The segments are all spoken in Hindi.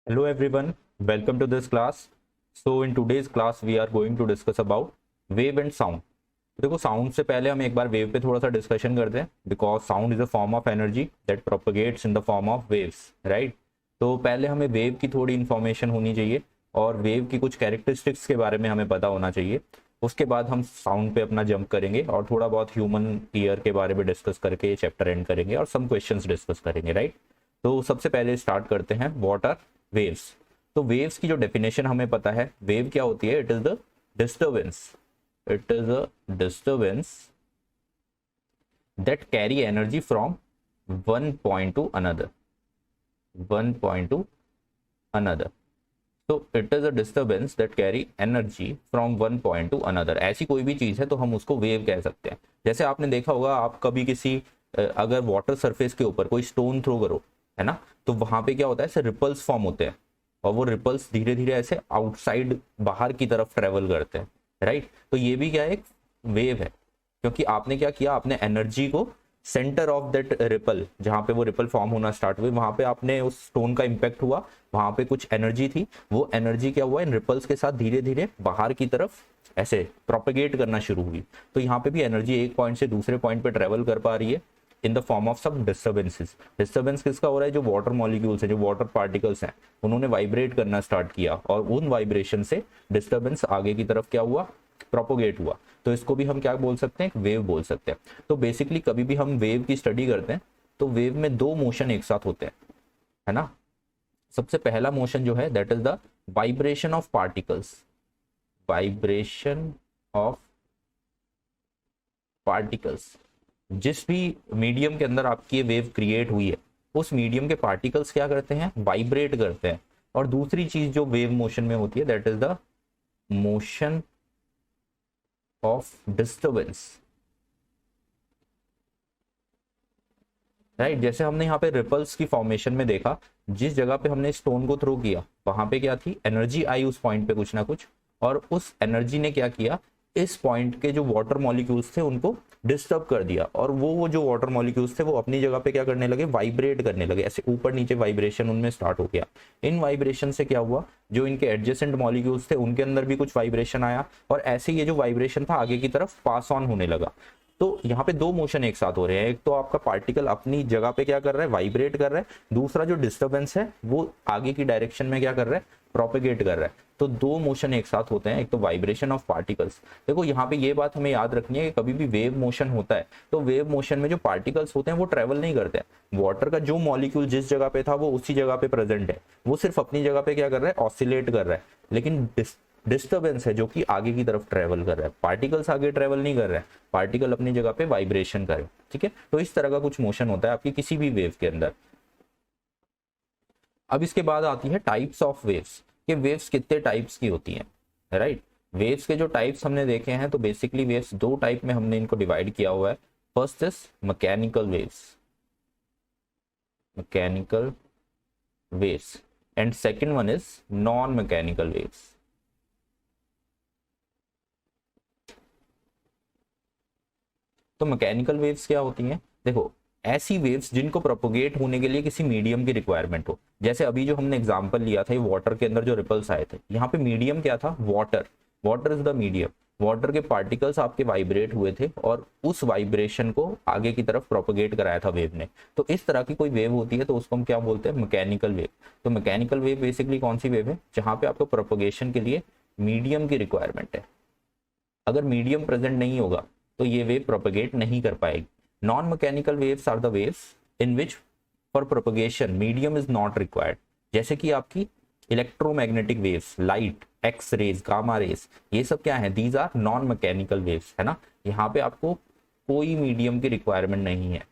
Hello everyone, welcome to this class. So in today's class we are going to discuss about wave and sound. देखो साउंड से पहले हम एक बार वेव पे थोड़ा सा डिस्कशन करते हैं because sound is a form of energy that propagates in the form of waves, right. तो पहले हमें वेव की थोड़ी इन्फॉर्मेशन होनी चाहिए और वेव की कुछ कैरेक्टरिस्टिक्स के बारे में हमें पता होना चाहिए। उसके बाद हम साउंड पे अपना जंप करेंगे और थोड़ा बहुत ह्यूमन ईयर के बारे में डिस्कस करके ये चैप्टर एंड करेंगे और सम क्वेश्चंस डिस्कस करेंगे, राइट। तो सबसे पहले स्टार्ट करते हैं, व्हाट आर वेव्स। तो वेव्स की जो डेफिनेशन हमें पता है, वेव क्या होती है, it is the disturbance, it is a disturbance that carry energy from one point to another, one point to another. तो it is a disturbance that carry energy from one point to another. ऐसी कोई भी चीज है तो हम उसको वेव कह सकते हैं। जैसे आपने देखा होगा, आप कभी किसी अगर वाटर सरफेस के ऊपर कोई स्टोन थ्रो करो, है ना, तो वहां पे क्या होता है, ऐसे रिपल्स फॉर्म होते हैं और वो रिपल्स धीरे धीरे ऐसे आउटसाइड बाहर की तरफ ट्रेवल करते हैं, राइट। तो ये भी क्या है, एक वेव है, क्योंकि आपने क्या किया, आपने एनर्जी को सेंटर ऑफ दैट रिपल, जहां पे वो रिपल फॉर्म होना स्टार्ट हुए, वहां पे आपने उस स्टोन का इंपैक्ट हुआ, वहां पे कुछ एनर्जी थी, वो एनर्जी क्या हुआ, इन रिपल्स के साथ धीरे धीरे बाहर की तरफ ऐसे प्रोपेगेट करना शुरू हुई। तो यहाँ पे भी एनर्जी एक पॉइंट से दूसरे पॉइंट पे ट्रेवल कर पा रही है in the form of some disturbances. Disturbance किसका हो रहा है, जो वाटर मॉलिक्यूल्स है, जो वाटर पार्टिकल्स हैं, उन्होंने वाइब्रेट करना स्टार्ट किया और उन वाइब्रेशन से डिस्टर्बेंस आगे की तरफ क्या हुआ, प्रोपोगेट हुआ। तो इसको भी हम क्या बोल सकते हैं, वेव बोल सकते हैं। तो बेसिकली कभी भी हम वेव की स्टडी करते हैं तो वेव में दो मोशन एक साथ होते हैं, है ना। सबसे पहला मोशन जो है that is the vibration of particles, vibration of particles. जिस भी मीडियम के अंदर आपकी ये वेव क्रिएट हुई है, उस मीडियम के पार्टिकल्स क्या करते हैं, वाइब्रेट करते हैं। और दूसरी चीज जो वेव मोशन में होती है that is the motion of disturbance, right. जैसे हमने यहाँ पे रिपल्स की फॉर्मेशन में देखा, जिस जगह पे हमने स्टोन को थ्रो किया वहां पे क्या थी, एनर्जी आई उस पॉइंट पे कुछ ना कुछ, और उस एनर्जी ने क्या किया, इस पॉइंट के जो वाटर मॉलिक्यूल्स थे उनको डिस्टर्ब कर दिया, और वो जो वाटर मॉलिक्यूल्स थे वो अपनी जगह पे क्या करने लगे, वाइब्रेट करने लगे, ऐसे ऊपर नीचे वाइब्रेशन उनमें स्टार्ट हो गया। इन वाइब्रेशन से क्या हुआ, जो इनके एडजेसेंट मॉलिक्यूल्स थे उनके अंदर भी कुछ वाइब्रेशन आया, और ऐसे ये जो वाइब्रेशन था आगे की तरफ पास ऑन होने लगा। तो यहाँ पे दो मोशन एक साथ हो रहे हैं, एक तो आपका पार्टिकल अपनी जगह पे क्या कर रहा है, वाइब्रेट कर रहा है, दूसरा जो डिस्टर्बेंस है वो आगे की डायरेक्शन में क्या कर रहा है, प्रोपेगेट कर रहा है। तो दो मोशन एक साथ होते हैं, एक तो वाइब्रेशन ऑफ पार्टिकल्स। देखो यहाँ पे ये बात हमें याद रखनी है कि कभी भी वेव मोशन होता है तो वेव मोशन में जो पार्टिकल्स होते हैं वो ट्रेवल नहीं करते हैं। वाटर का जो मॉलिक्यूल जिस जगह पे था वो उसी जगह पे प्रेजेंट है, वो सिर्फ अपनी जगह पे क्या कर रहा है, ऑसिलेट कर रहा है। लेकिन डिस्टर्बेंस है जो कि आगे की तरफ ट्रेवल कर रहा है, पार्टिकल्स आगे ट्रेवल नहीं कर रहे हैं, पार्टिकल अपनी जगह पे वाइब्रेशन करे, ठीक है। तो इस तरह का कुछ मोशन होता है आपकी किसी भी वेव के अंदर। अब इसके बाद आती है टाइप्स ऑफ वेव्स, कि वेव्स कितने टाइप्स की होती हैं, राइट। वेव्स के जो टाइप्स हमने देखे हैं, तो बेसिकली वेव्स दो टाइप में हमने इनको डिवाइड किया हुआ है। First is mechanical waves, mechanical waves, and second one is non mechanical waves. तो मैकेनिकल वेव्स क्या होती हैं, देखो ऐसी वेव्स जिनको प्रोपोगेट होने के लिए किसी मीडियम की रिक्वायरमेंट हो। जैसे अभी जो हमने एग्जांपल लिया था, ये वाटर के अंदर जो रिपल्स आए थे, यहाँ पे मीडियम क्या था, water, water is the medium. Water के पार्टिकल्स आपके वाइब्रेट हुए थे और उस वाइब्रेशन को आगे की तरफ प्रोपोगेट कराया था वेव ने। तो इस तरह की कोई वेव होती है तो उसको हम क्या बोलते हैं, मैकेनिकल वेव। तो मैकेनिकल वेव बेसिकली कौन सी वेव है, जहाँ पे आपको प्रोपोगेशन के लिए मीडियम की रिक्वायरमेंट है। अगर मीडियम प्रेजेंट नहीं होगा तो ये वेव प्रोपेगेट नहीं कर पाएगी। Non mechanical waves are the waves in which for propagation medium is not required. जैसे कि आपकी electromagnetic waves, light, X rays, gamma rays, ये सब क्या है, these are non mechanical waves, है ना। यहाँ पे आपको कोई मीडियम की रिक्वायरमेंट नहीं है।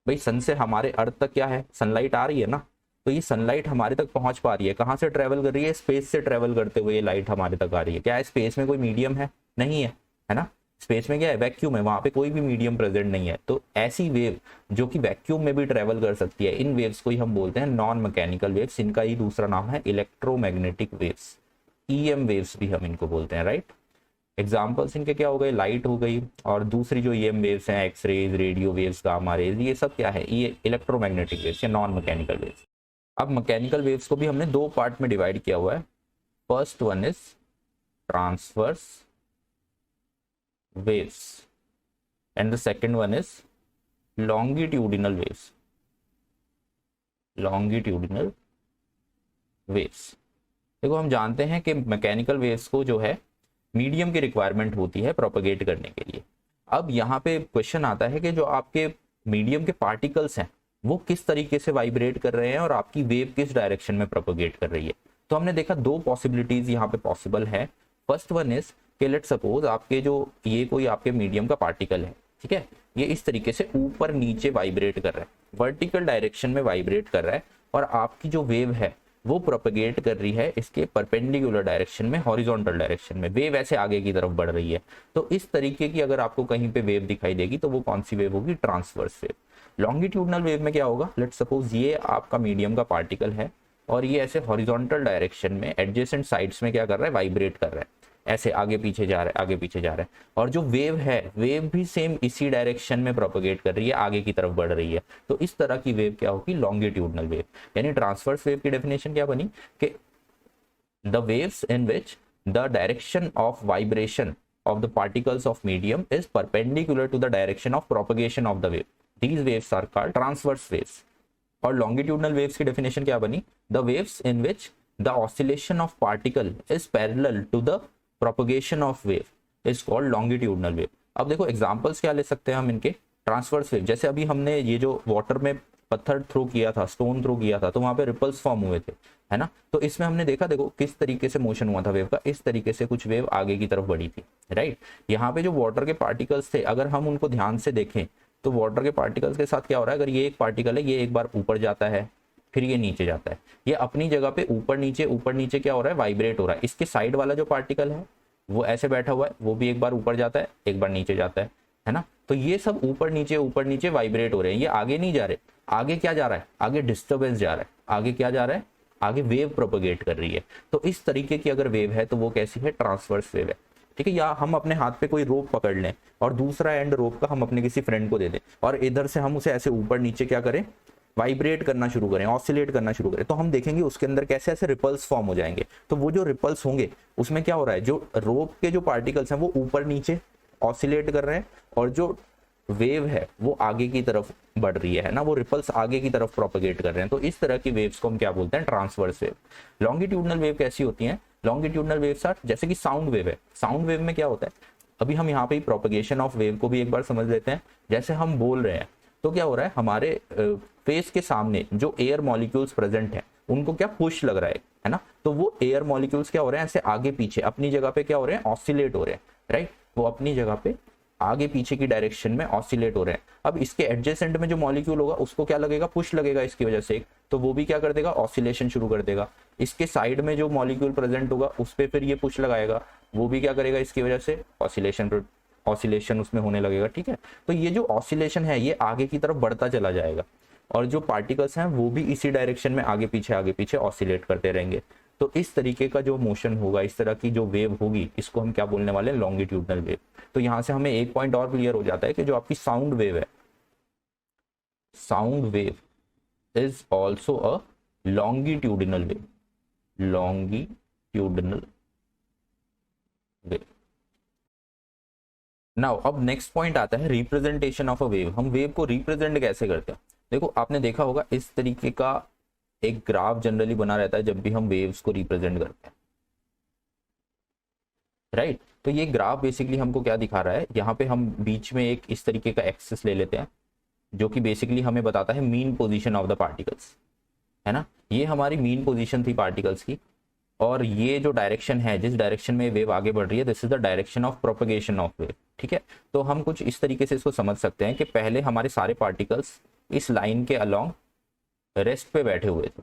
भाई सन से हमारे अर्थ तक क्या है, सनलाइट आ रही है ना, तो ये सनलाइट हमारे तक पहुंच पा रही है, कहाँ से ट्रेवल कर रही है, स्पेस से ट्रेवल करते हुए ये लाइट हमारे तक आ रही है। क्या है, स्पेस में कोई मीडियम है, नहीं है, है ना। स्पेस में क्या है, वैक्यूम है, वहां पे कोई भी मीडियम प्रेजेंट नहीं है। तो ऐसी वेव जो कि वैक्यूम में भी ट्रेवल कर सकती है, इन वेव्स को ही हम बोलते हैं नॉन मैकेनिकल वेव्स। इनका ही दूसरा नाम है इलेक्ट्रोमैग्नेटिक वेव्स, ईएम वेव्स भी हम इनको बोलते हैं, राइट। एग्जाम्पल्स इनके क्या हो गए, लाइट हो गई, और दूसरी जो ईएम वेव्स हैं, X rays, radio waves, gamma rays, ये सब क्या है, ये इलेक्ट्रोमैग्नेटिक वेव्स या नॉन मैकेनिकल वेव्स। अब मैकेनिकल वेव्स को भी हमने दो पार्ट में डिवाइड किया हुआ है। First one is transverse waves and the second one is longitudinal waves. Longitudinal waves, देखो हम जानते हैं कि मैकेनिकल वेव्स को जो है मीडियम की रिक्वायरमेंट होती है प्रोपगेट करने के लिए। अब यहाँ पे क्वेश्चन आता है कि जो आपके मीडियम के पार्टिकल्स हैं वो किस तरीके से वाइब्रेट कर रहे हैं और आपकी वेव किस डायरेक्शन में प्रोपगेट कर रही है। तो हमने देखा दो पॉसिबिलिटीज यहाँ पे पॉसिबल है। फर्स्ट वन इज कि लेट सपोज आपके जो ये कोई आपके मीडियम का पार्टिकल है, ठीक है, ये इस तरीके से ऊपर नीचे वाइब्रेट कर रहा है, वर्टिकल डायरेक्शन में वाइब्रेट कर रहा है, और आपकी जो वेव है वो प्रोपगेट कर रही है इसके परपेंडिकुलर डायरेक्शन में, हॉरिजॉन्टल डायरेक्शन में, वेव ऐसे आगे की तरफ बढ़ रही है। तो इस तरीके की अगर आपको कहीं पे वेव दिखाई देगी तो वो कौन सी वेव होगी? Transverse wave. लॉन्गिट्यूडनल वेव में क्या होगा? लेट्स सपोज ये आपका मीडियम का पार्टिकल है और ये ऐसे हॉरिजॉन्टल डायरेक्शन में एडजेसेंट साइड्स में क्या कर रहा है? वाइब्रेट कर रहा है, ऐसे आगे पीछे जा रहा है, आगे पीछे जा रहा है, और जो वेव है वेव भी सेम इसी डायरेक्शन में प्रोपगेट कर रही है, आगे की तरफ बढ़ रही है। तो इस तरह की वेव क्या होगी? Longitudinal wave. यानी ट्रांसवर्स वेव की डेफिनेशन क्या बनी कि the waves in which the direction of vibration of the particles of medium is perpendicular to the direction of propagation of the wave. These waves are called transverse waves. और longitudinal waves की definition क्या बनी? The waves in which the oscillation of particle is parallel to the propagation of wave is called longitudinal wave. अब देखो एग्जांपल्स क्या ले सकते हैं हम इनके? ट्रांसवर्स वेव, जैसे अभी हमने ये जो वाटर में पत्थर थ्रो किया था, स्टोन थ्रो किया था, तो वहां पे रिपल्स फॉर्म हुए थे, है ना। तो इसमें हमने देखा, देखो किस तरीके से मोशन हुआ था वेव का, इस तरीके से कुछ वेव आगे की तरफ बढ़ी थी, राइट। यहाँ पे जो वाटर के पार्टिकल्स थे, अगर हम उनको ध्यान से देखें तो वाटर के पार्टिकल्स के साथ क्या हो रहा है? अगर ये एक पार्टिकल है, ये एक बार ऊपर जाता है, फिर ये नीचे जाता है, ये अपनी जगह पे ऊपर नीचे क्या हो रहा है? वाइब्रेट हो रहा है। इसके साइड वाला जो पार्टिकल है वो ऐसे बैठा हुआ है, वो भी एक बार ऊपर जाता है, एक बार नीचे जाता है ना। तो ये सब ऊपर नीचे वाइब्रेट हो रहे हैं, ये आगे नहीं जा रहे। आगे क्या जा रहा है? आगे डिस्टर्बेंस जा रहा है। आगे क्या जा रहा है? आगे वेव प्रोपगेट कर रही है। तो इस तरीके की अगर वेव है तो वो कैसी है? ट्रांसवर्स वेव है, ठीक है। या हम अपने हाथ पे कोई रोप पकड़ लें और दूसरा एंड रोप का हम अपने किसी फ्रेंड को दे दें और इधर से हम उसे ऐसे ऊपर नीचे क्या करें? वाइब्रेट करना शुरू करें, ऑसिलेट करना शुरू करें, तो हम देखेंगे उसके अंदर कैसे ऐसे रिपल्स फॉर्म हो जाएंगे। तो वो जो रिपल्स होंगे उसमें क्या हो रहा है? जो रोप के जो पार्टिकल्स हैं वो ऊपर नीचे ऑसिलेट कर रहे हैं और जो वेव है वो आगे की तरफ बढ़ रही है ना, वो रिपल्स आगे की तरफ प्रोपगेट कर रहे हैं। तो इस तरह की वेव्स को हम क्या बोलते हैं? Transverse wave. लॉन्गिट्यूडनल वेव कैसी होती हैं? लॉन्गिट्यूडनल वेव्स आर जैसे कि साउंड वेव है। साउंड वेव में क्या होता है? अभी हम यहाँ पे प्रोपगेशन ऑफ वेव को भी एक बार समझ लेते हैं। जैसे हम बोल रहे हैं तो क्या हो रहा है? हमारे फेस के सामने जो एयर मॉलिक्यूल्स प्रेजेंट हैं उनको क्या पुश लग रहा है ना। तो वो एयर मॉलिक्यूल्स क्या हो रहे हैं? ऐसे आगे पीछे अपनी जगह पे क्या हो रहे हैं? ऑसिलेट हो रहे हैं, राइट। वो अपनी जगह पे आगे पीछे की डायरेक्शन में ऑसिलेट हो रहे हैं। अब इसके एडजेसेंट में जो मॉलिक्यूल होगा उसको क्या लगेगा? पुश लगेगा इसकी वजह से, तो वो भी क्या कर देगा? ऑसिलेशन शुरू कर देगा। इसके साइड में जो मॉलिक्यूल प्रेजेंट होगा उस पर फिर ये पुश लगाएगा, वो भी क्या करेगा? इसकी वजह से ऑसिलेशन उसमें होने लगेगा, ठीक है। तो ये जो ऑसिलेशन है ये आगे की तरफ बढ़ता चला जाएगा और जो पार्टिकल्स हैं वो भी इसी डायरेक्शन में आगे पीछे ऑसिलेट करते रहेंगे। तो इस तरीके का जो मोशन होगा, इस तरह की जो वेव होगी, इसको हम क्या बोलने वाले हैं? Longitudinal wave. तो यहां से हमें एक पॉइंट और क्लियर हो जाता है कि जो आपकी साउंड वेव है, sound wave is also a longitudinal wave. Longitudinal wave. Now अब नेक्स्ट पॉइंट आता है रिप्रेजेंटेशन ऑफ अ वेव। हम वेव को रिप्रेजेंट कैसे करते हैं? देखो आपने देखा होगा इस तरीके का एक ग्राफ जनरली बना रहता है जब भी हम वेव्स को रिप्रेजेंट करते हैं, राइट। तो ये ग्राफ बेसिकली हमको क्या दिखा रहा है? यहाँ पे हम बीच में एक इस तरीके का एक्सिस ले लेते हैं जो कि बेसिकली हमें बताता है mean position of the particles, है ना। ये हमारी मीन पोजीशन थी पार्टिकल्स की, और ये जो डायरेक्शन है, जिस डायरेक्शन में वेव आगे बढ़ रही है, this is the direction of propagation of wave, ठीक है। तो हम कुछ इस तरीके से इसको समझ सकते हैं कि पहले हमारे सारे पार्टिकल्स इस लाइन के अलोंग रेस्ट पे बैठे हुए थे,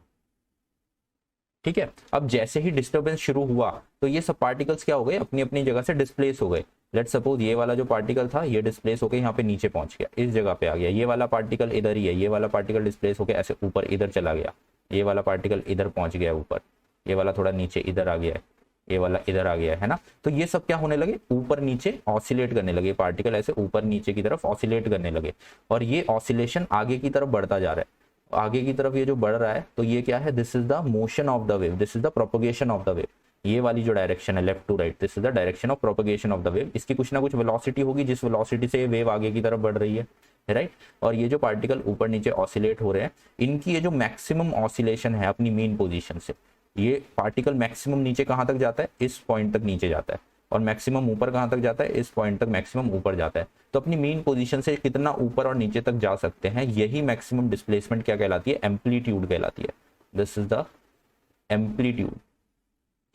ठीक है। अब जैसे ही डिस्टर्बेंस शुरू हुआ तो ये सब पार्टिकल्स क्या हो गए? अपनी अपनी जगह से डिस्प्लेस हो गए। लेट सपोज ये वाला जो पार्टिकल था ये डिस्प्लेस होकर यहाँ पे नीचे पहुंच गया, इस जगह पे आ गया। ये वाला पार्टिकल इधर ही है, ये वाला पार्टिकल डिस्प्लेस होकर ऐसे ऊपर इधर चला गया, ये वाला पार्टिकल इधर पहुंच गया ऊपर, ये वाला थोड़ा नीचे इधर आ गया है, ये वाला इधर आ गया है ना। तो ये सब क्या होने लगे? ऊपर नीचे ऑसिलेट करने लगे, पार्टिकल ऐसे ऊपर नीचे की तरफ ऑसिलेट करने लगे और ये ऑसिलेशन आगे की तरफ बढ़ता जा रहा है। आगे की तरफ ये जो बढ़ रहा है तो ये क्या है, this is the motion of the wave, this is the propagation of the wave. ये वाली जो डायरेक्शन है left to right, this is the direction of propagation of the wave. इसकी कुछ ना कुछ वेलोसिटी होगी जिस वेलोसिटी से ये वेव आगे की तरफ बढ़ रही है, राइट। और ये जो पार्टिकल ऊपर नीचे ऑसिलेट हो रहे हैं, इनकी ये जो मैक्सिमम ऑसिलेशन है अपनी मेन पोजीशन से, ये पार्टिकल मैक्सिमम नीचे कहाँ तक जाता है, इस पॉइंट तक नीचे जाता है, और मैक्सिमम ऊपर कहाँ तक जाता है, इस पॉइंट तक मैक्सिमम ऊपर जाता है। तो अपनी मेन पोजीशन से कितना ऊपर और नीचे तक जा सकते हैं, यही मैक्सिमम डिस्प्लेसमेंट क्या कहलाती है, एम्पलीट्यूड कहलाती है। This is the amplitude,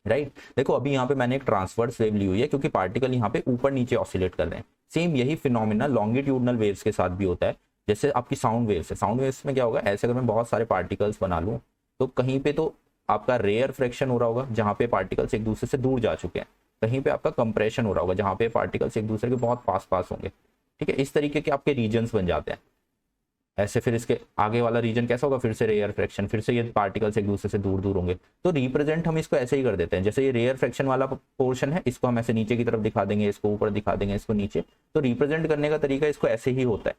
right. देखो अभी यहाँ पे मैंने एक ट्रांसवर्स वेव ली हुई है क्योंकि पार्टिकल यहाँ पे ऊपर नीचे ऑसिलेट कर रहे हैं। सेम यही फिनोमिना लॉन्गिट्यूडनल वेव्स के साथ भी होता है। जैसे आपकी साउंड वेव्स है, साउंड वेव्स में क्या होगा, ऐसे अगर मैं बहुत सारे पार्टिकल्स बना लूँ तो कहीं पे तो आपका रेयर फ्रैक्शन हो रहा होगा जहाँ पे पार्टिकल्स एक दूसरे से दूर जा चुके हैं, कहीं पे आपका कंप्रेशन हो रहा होगा जहाँ पे पार्टिकल्स एक दूसरे के बहुत पास पास होंगे, ठीक है। इस तरीके के आपके रीजन्स बन जाते हैं ऐसे। फिर इसके आगे वाला रीजन कैसा होगा, फिर से रेयर फ्रैक्शन, फिर से ये पार्टिकल्स एक दूसरे से दूर दूर होंगे। तो रिप्रेजेंट हम इसको ऐसे ही कर देते हैं, जैसे ये रेयर फ्रैक्शन वाला पोर्शन है, इसको हम ऐसे नीचे की तरफ दिखा देंगे, इसको ऊपर दिखा देंगे, इसको नीचे। तो रिप्रेजेंट करने का तरीका इसको ऐसे ही होता है,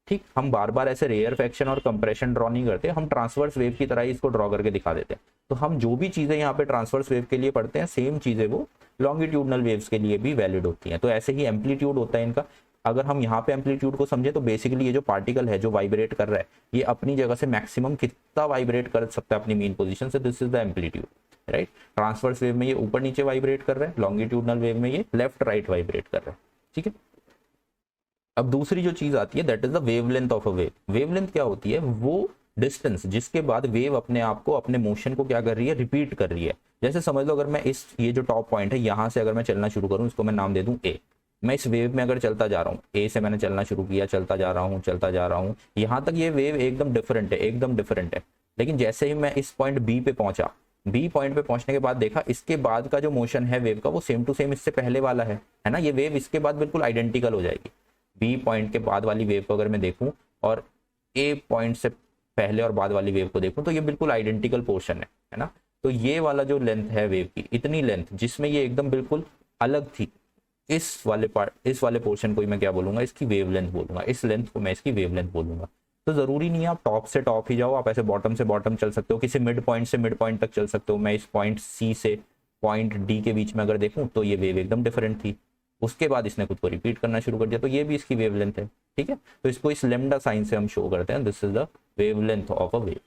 ठीक। हम बार बार ऐसे रेयर फ्रैक्शन और कंप्रेशन ड्रॉ नहीं करते, हम ट्रांसवर्स वेव की तरह ही इसको ड्रॉ करके दिखा देते हैं। तो हम जो भी चीजें यहाँ पे ट्रांसवर्स वेव के लिए पढ़ते हैं, सेम चीजें वो लॉन्गिट्यूडनल वेव्स के लिए भी वैलिड होती हैं। तो ऐसे ही एम्पलीट्यूड होता है इनका। अगर हम यहाँ पे एम्पलीट्यूड को समझे तो बेसिकली ये जो पार्टिकल है जो वाइब्रेट कर रहा है, ये अपनी जगह से मैक्सिमम कितना वाइब्रेट कर सकता है अपनी मेन पोजीशन से, this is the amplitude, right. Transverse wave में ये ऊपर नीचे वाइब्रेट कर रहा है, लॉन्गिट्यूडनल वेव में ये लेफ्ट राइट वाइब्रेट कर रहा है, ठीक है। अब दूसरी जो चीज आती है that is the wavelength of a wave. Wavelength क्या होती है, वो डिस्टेंस जिसके बाद वेव अपने आप को, अपने मोशन को क्या कर रही है, रिपीट कर रही है। जैसे समझ लो अगर मैं इस ये जो टॉप पॉइंट है यहाँ से अगर मैं चलना शुरू करूँ, इसको मैं नाम दे दूं ए, मैं इस वेव में अगर चलता जा रहा हूँ, ए से मैंने चलना शुरू किया, चलता जा रहा हूँ, चलता जा रहा हूँ, यहाँ तक ये वेव एकदम डिफरेंट है, एकदम डिफरेंट है। लेकिन जैसे ही मैं इस पॉइंट बी पे पहुंचा, बी पॉइंट पे पहुंचने के बाद देखा इसके बाद का जो मोशन है वेव का वो सेम टू सेम इससे पहले वाला है ना। ये वेव इसके बाद बिल्कुल आइडेंटिकल हो जाएगी। बी पॉइंट के बाद वाली वेव को अगर मैं देखूं और ए पॉइंट से पहले और बाद वाली वेव को देखूं तो ये बिल्कुल आइडेंटिकल पोर्शन है ना। तो ये वाला जो लेंथ है वेव की, इतनी लेंथ जिसमें ये एकदम बिल्कुल अलग थी, इस वाले पोर्शन को ही मैं क्या बोलूंगा, इसकी वेवलेंथ बोलूंगा। इस लेंथ को मैं इसकी वेवलेंथ बोलूंगा। तो जरूरी नहीं है आप टॉप से टॉप ही जाओ, आप ऐसे बॉटम से बॉटम चल सकते हो, किसी मिड पॉइंट से मिड पॉइंट तक चल सकते हो। मैं इस पॉइंट सी से पॉइंट डी के बीच में अगर देखूं तो ये वेव एकदम डिफरेंट थी, उसके बाद इसने खुद को रिपीट करना शुरू कर दिया, तो ये भी इसकी वेवलेंथ है, ठीक है। तो इसको इस लेमडा साइन से हम शो करते हैं, this is the wavelength of a wave.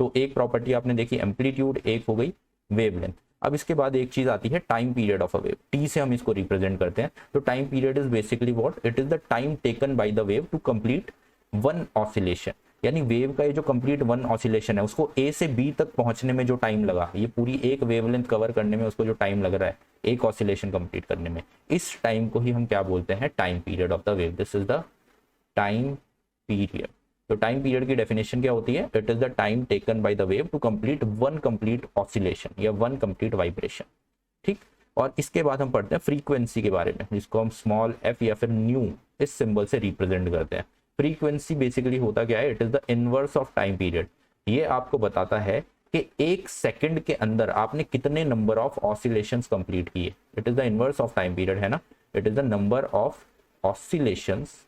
तो एक प्रॉपर्टी आपने देखी एम्पलीट्यूड, एक हो गई वेवलेंथ। अब इसके बाद एक चीज आती है time period of a wave, T से हम इसको रिप्रेजेंट करते हैं। तो time period is basically what, it is the time taken by the wave to complete one oscillation. यानी वेव का ये जो कंप्लीट वन ऑसिलेशन है उसको ए से बी तक पहुंचने में जो टाइम लगा, ये पूरी एक वेवलेंथ कवर करने में उसको जो टाइम लग रहा है एक ऑसिलेशन कंप्लीट करने में, इस टाइम को ही हम क्या बोलते हैं, time period of the wave. This is the time period. तो टाइम पीरियड की डेफिनेशन क्या होती है, it is the time taken by the wave to complete one complete oscillation या वन कंप्लीट वाइब्रेशन, ठीक। और इसके बाद हम पढ़ते हैं फ्रीक्वेंसी के बारे में, जिसको हम स्मॉल एफ या फिर न्यू इस सिंबल से रिप्रेजेंट करते हैं। फ्रीक्वेंसी बेसिकली होता क्या है, it is the inverse of time period. ये आपको बताता है कि एक सेकंड के अंदर आपने कितने नंबर ऑफ ऑसिलेशंस कंप्लीट किए। It is the inverse of time period, है ना। It is the number of oscillations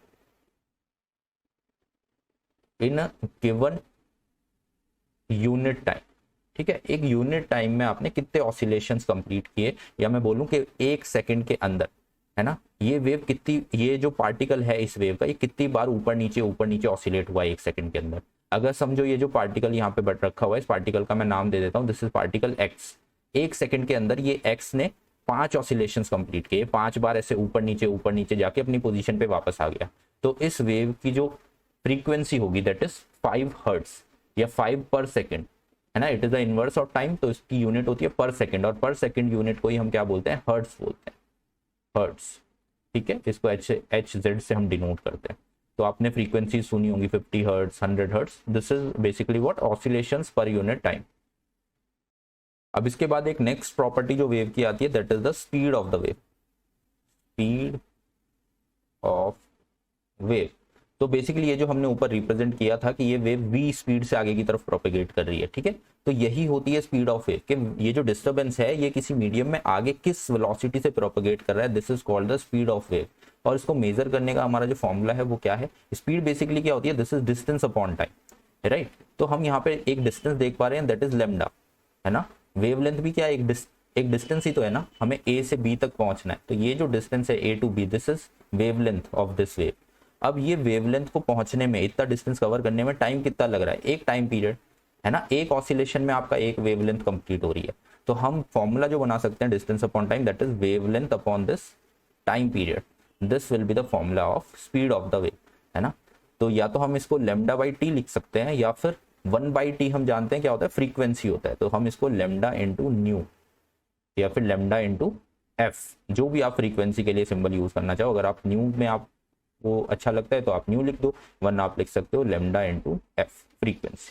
in a given unit time, ठीक है। एक यूनिट टाइम में आपने कितने ऑसिलेशंस कंप्लीट किए, या मैं बोलूं कि एक सेकंड के अंदर, है ना। ये वेव कितनी, ये जो पार्टिकल है इस वेव का, ये कितनी बार ऊपर नीचे ऑसिलेट हुआ है एक सेकंड के अंदर। अगर समझो ये जो पार्टिकल यहाँ पे बट रखा हुआ है, इस पार्टिकल का मैं नाम दे देता हूँ, दिस इज पार्टिकल एक्स। एक सेकंड के अंदर ये एक्स ने 5 ऑसिलेशंस कंप्लीट किए, 5 बार ऐसे ऊपर नीचे जाके अपनी पोजीशन पे वापस आ गया। तो इस वेव की जो फ्रीक्वेंसी होगी दैट इज 5 हर्ट्स या 5 पर सेकेंड, है ना। It is the inverse of time, तो इसकी यूनिट होती है पर सेकेंड, और पर सेकेंड यूनिट को ही हम क्या बोलते हैं, हर्ट्स बोलते हैं, हर्ट्स, ठीक है। इसको एच जेड से हम डिनोट करते हैं। तो आपने फ्रीक्वेंसी सुनी होंगी 50 hertz, 100 hertz, this is basically what, oscillations per unit time. अब इसके बाद एक नेक्स्ट प्रॉपर्टी जो वेव की आती है that is the speed of the wave, speed of wave. तो बेसिकली ये जो हमने ऊपर रिप्रेजेंट किया था कि ये वेव v स्पीड से आगे की तरफ प्रोपेगेट कर रही है, ठीक है। तो यही होती है स्पीड ऑफ वेव, कि ये जो डिस्टरबेंस है ये किसी मीडियम में आगे किस वेलोसिटी से प्रोपेगेट कर रहा है, this is called the speed of wave. और इसको मेजर करने का हमारा जो फॉर्मूला है वो क्या है, स्पीड बेसिकली क्या होती है, this is distance upon time. Right. तो हम यहाँ पे एक डिस्टेंस देख पा रहे हैं, दैट इज लेमडा, है ना। वेवलेंथ भी क्या है, एक डिस्टेंस ही तो है ना, हमें ए से बी तक पहुंचना है, तो ये जो डिस्टेंस है A to B, this is wavelength of this wave. अब ये वेवलेंथ को पहुंचने में, इतना डिस्टेंस कवर करने में टाइम कितना लग रहा है, एक टाइम पीरियड, है ना। एक ऑसिलेशन में आपका एक वेवलेंथ कंप्लीट हो रही है। तो हम फॉर्मूला जो बना सकते हैं distance upon time, that is wavelength upon this time period, this will be the formula of speed of the wave, है ना। तो या तो हम इसको लेमडा बाई टी लिख सकते हैं, या फिर 1/t हम जानते हैं क्या होता है, फ्रीक्वेंसी होता है, तो हम इसको लेमडा इंटू न्यू या फिर लेमडा इंटू एफ, जो भी आप फ्रीक्वेंसी के लिए सिंबल यूज करना चाहो। अगर आप न्यू में आप वो अच्छा लगता है तो आप न्यू लिख दो, वरना आप लिख सकते हो lambda into f frequency,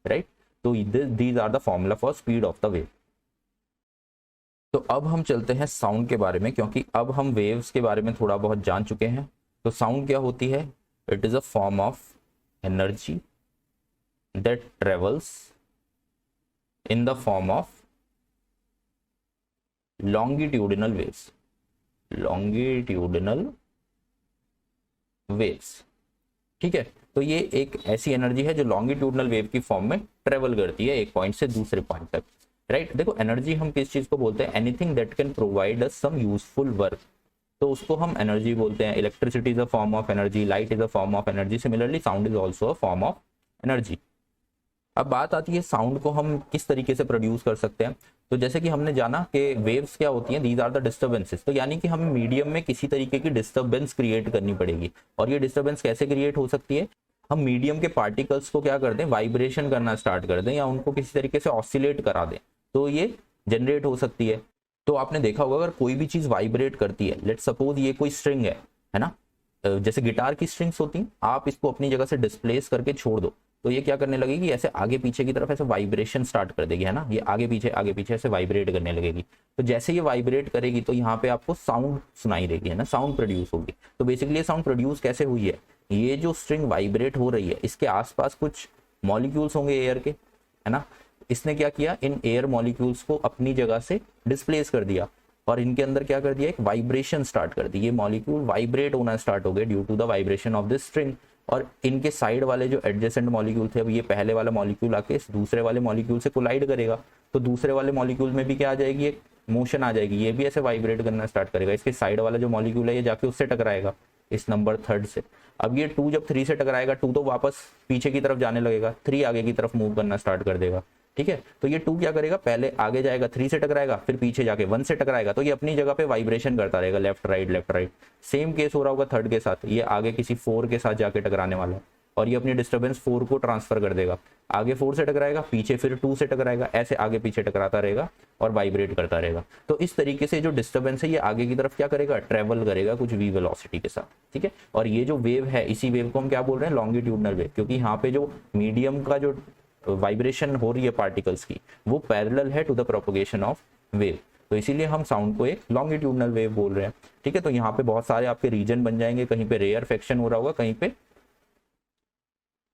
right. तो these are the formula for speed of the wave. तो अब हम चलते हैं साउंड के बारे में, क्योंकि अब हम वेव्स के बारे में थोड़ा बहुत जान चुके हैं। तो साउंड क्या होती है, it is a form of energy that travels in the form of longitudinal waves, longitudinal waves, ठीक है। तो ये एक ऐसी एनर्जी है जो लॉन्गिट्यूडनल वेव की फॉर्म में ट्रेवल करती है एक पॉइंट से दूसरे पॉइंट तक, राइट। देखो एनर्जी हम किस चीज को बोलते हैं, anything that can provide us some useful work, तो उसको हम एनर्जी बोलते हैं। Electricity is a form of energy, light is a form of energy, similarly sound is also a form of energy. अब बात आती है साउंड को हम किस तरीके से प्रोड्यूस कर सकते हैं। तो जैसे कि हमने जाना कि वेव्स क्या होती हैं, दीज आर द डिस्टर्बेंसेस, तो यानी कि हमें मीडियम में किसी तरीके की डिस्टर्बेंस क्रिएट करनी पड़ेगी। और ये डिस्टर्बेंस कैसे क्रिएट हो सकती है, हम मीडियम के पार्टिकल्स को क्या कर दें, वाइब्रेशन करना स्टार्ट कर दें, या उनको किसी तरीके से ऑसिलेट करा दें, तो ये जनरेट हो सकती है। तो आपने देखा होगा अगर कोई भी चीज वाइब्रेट करती है, लेट्स सपोज ये कोई स्ट्रिंग है ना, जैसे गिटार की स्ट्रिंग्स होती हैं, आप इसको अपनी जगह से डिस्प्लेस करके छोड़ दो, तो ये क्या करने लगेगी, ऐसे आगे पीछे की तरफ ऐसे वाइब्रेशन स्टार्ट कर देगी, है ना। ये आगे पीछे ऐसे वाइब्रेट करने लगेगी। तो जैसे ये वाइब्रेट करेगी तो यहाँ पे आपको साउंड सुनाई देगी, है ना, साउंड प्रोड्यूस होगी। तो बेसिकली ये साउंड प्रोड्यूस कैसे हुई है, ये जो स्ट्रिंग वाइब्रेट हो रही है इसके आसपास कुछ मॉलिक्यूल्स होंगे एयर के, है ना। इसने क्या किया, इन एयर मॉलिक्यूल्स को अपनी जगह से डिस्प्लेस कर दिया और इनके अंदर क्या कर दिया, एक वाइब्रेशन स्टार्ट कर दी। ये मॉलिक्यूल वाइब्रेट होना स्टार्ट हो गए due to the vibration of this string. और इनके साइड वाले जो एडजेसेंट मॉलिक्यूल थे, अब ये पहले वाला मॉलिक्यूल आके इस दूसरे वाले मॉलिक्यूल से कोलाइड करेगा, तो दूसरे वाले मॉलिक्यूल में भी क्या आ जाएगी, एक मोशन आ जाएगी, ये भी ऐसे वाइब्रेट करना स्टार्ट करेगा। इसके साइड वाला जो मॉलिक्यूल है ये जाके उससे टकराएगा, इस नंबर 3 से। अब ये 2 जब 3 से टकराएगा, 2 तो वापस पीछे की तरफ जाने लगेगा, 3 आगे की तरफ मूव करना स्टार्ट कर देगा, ठीक है। तो ये 2 क्या करेगा, पहले आगे जाएगा, 3 से टकराएगा, फिर पीछे जाके 1 से टकराएगा, तो ये अपनी जगह पे वाइब्रेशन करता रहेगा, लेफ्ट राइट। सेम केस हो रहा होगा 3rd के साथ, ये आगे किसी 4 के साथ जाके टकराने वाला है और ये अपनी डिस्टर्बेंस 4 को ट्रांसफर कर देगा, आगे 4 से टकराएगा, पीछे फिर 2 से टकराएगा, ऐसे आगे पीछे टकराता रहेगा और वाइब्रेट करता रहेगा। तो इस तरीके से जो डिस्टर्बेंस है ये आगे की तरफ क्या करेगा, ट्रेवल करेगा कुछ v वेलोसिटी के साथ, ठीक है। और ये जो वेव है, इसी वेव को हम क्या बोल रहे हैं, लॉन्गिट्यूडनल वेव, क्योंकि यहाँ पे जो मीडियम का जो वाइब्रेशन हो रही है पार्टिकल्स की, वो पैरेलल है to the propagation of wave, तो इसीलिए हम साउंड को एक लॉन्गिट्यूडनल वेव बोल रहे हैं, ठीक है। तो यहाँ पे बहुत सारे आपके रीजन बन जाएंगे, कहीं पे रेयरफेक्शन हो रहा होगा, कहीं पे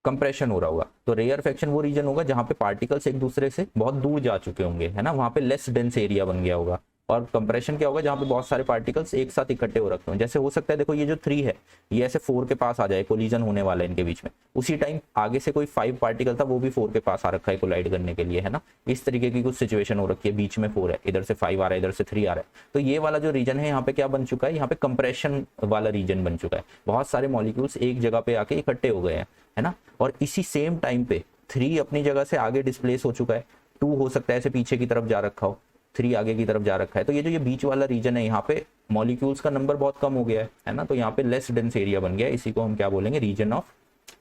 कंप्रेशन हो रहा होगा। तो रेयरफेक्शन वो रीजन होगा जहाँ पे पार्टिकल्स एक दूसरे से बहुत दूर जा चुके होंगे, है ना, वहाँ पे लेस डेंस एरिया बन गया होगा। और कंप्रेशन क्या होगा, जहाँ पे बहुत सारे पार्टिकल्स एक साथ इकट्ठे हो रखे हो, जैसे हो सकता है देखो ये जो 3 है ये ऐसे 4 के पास आ जाए, कोलिजन होने वाला है इनके बीच में, उसी टाइम आगे से कोई 5 पार्टिकल था वो भी 4 के पास आ रखा है कोलाइड करने के लिए, है ना। इस तरीके की कुछ सिचुएशन हो रखी है, बीच में 4 है, इधर से 5 आ रहा है, इधर से 3 आ रहा है। तो ये वाला जो रीजन है यहाँ पे क्या बन चुका है, यहाँ पे कंप्रेशन वाला रीजन बन चुका है, बहुत सारे मॉलिक्यूल्स एक जगह पे आके इकट्ठे हो गए हैं, है ना। और इसी सेम टाइम पे 3 अपनी जगह से आगे डिस्प्लेस हो चुका है, 2 हो सकता है ऐसे पीछे की तरफ जा रखा हो, 3 आगे की तरफ जा रखा है। तो ये जो ये बीच वाला रीजन है, यहाँ पे मॉलिक्यूल्स का नंबर बहुत कम हो गया है ना, तो यहाँ पे लेस डेंस एरिया बन गया है, इसी को हम क्या बोलेंगे, रीजन ऑफ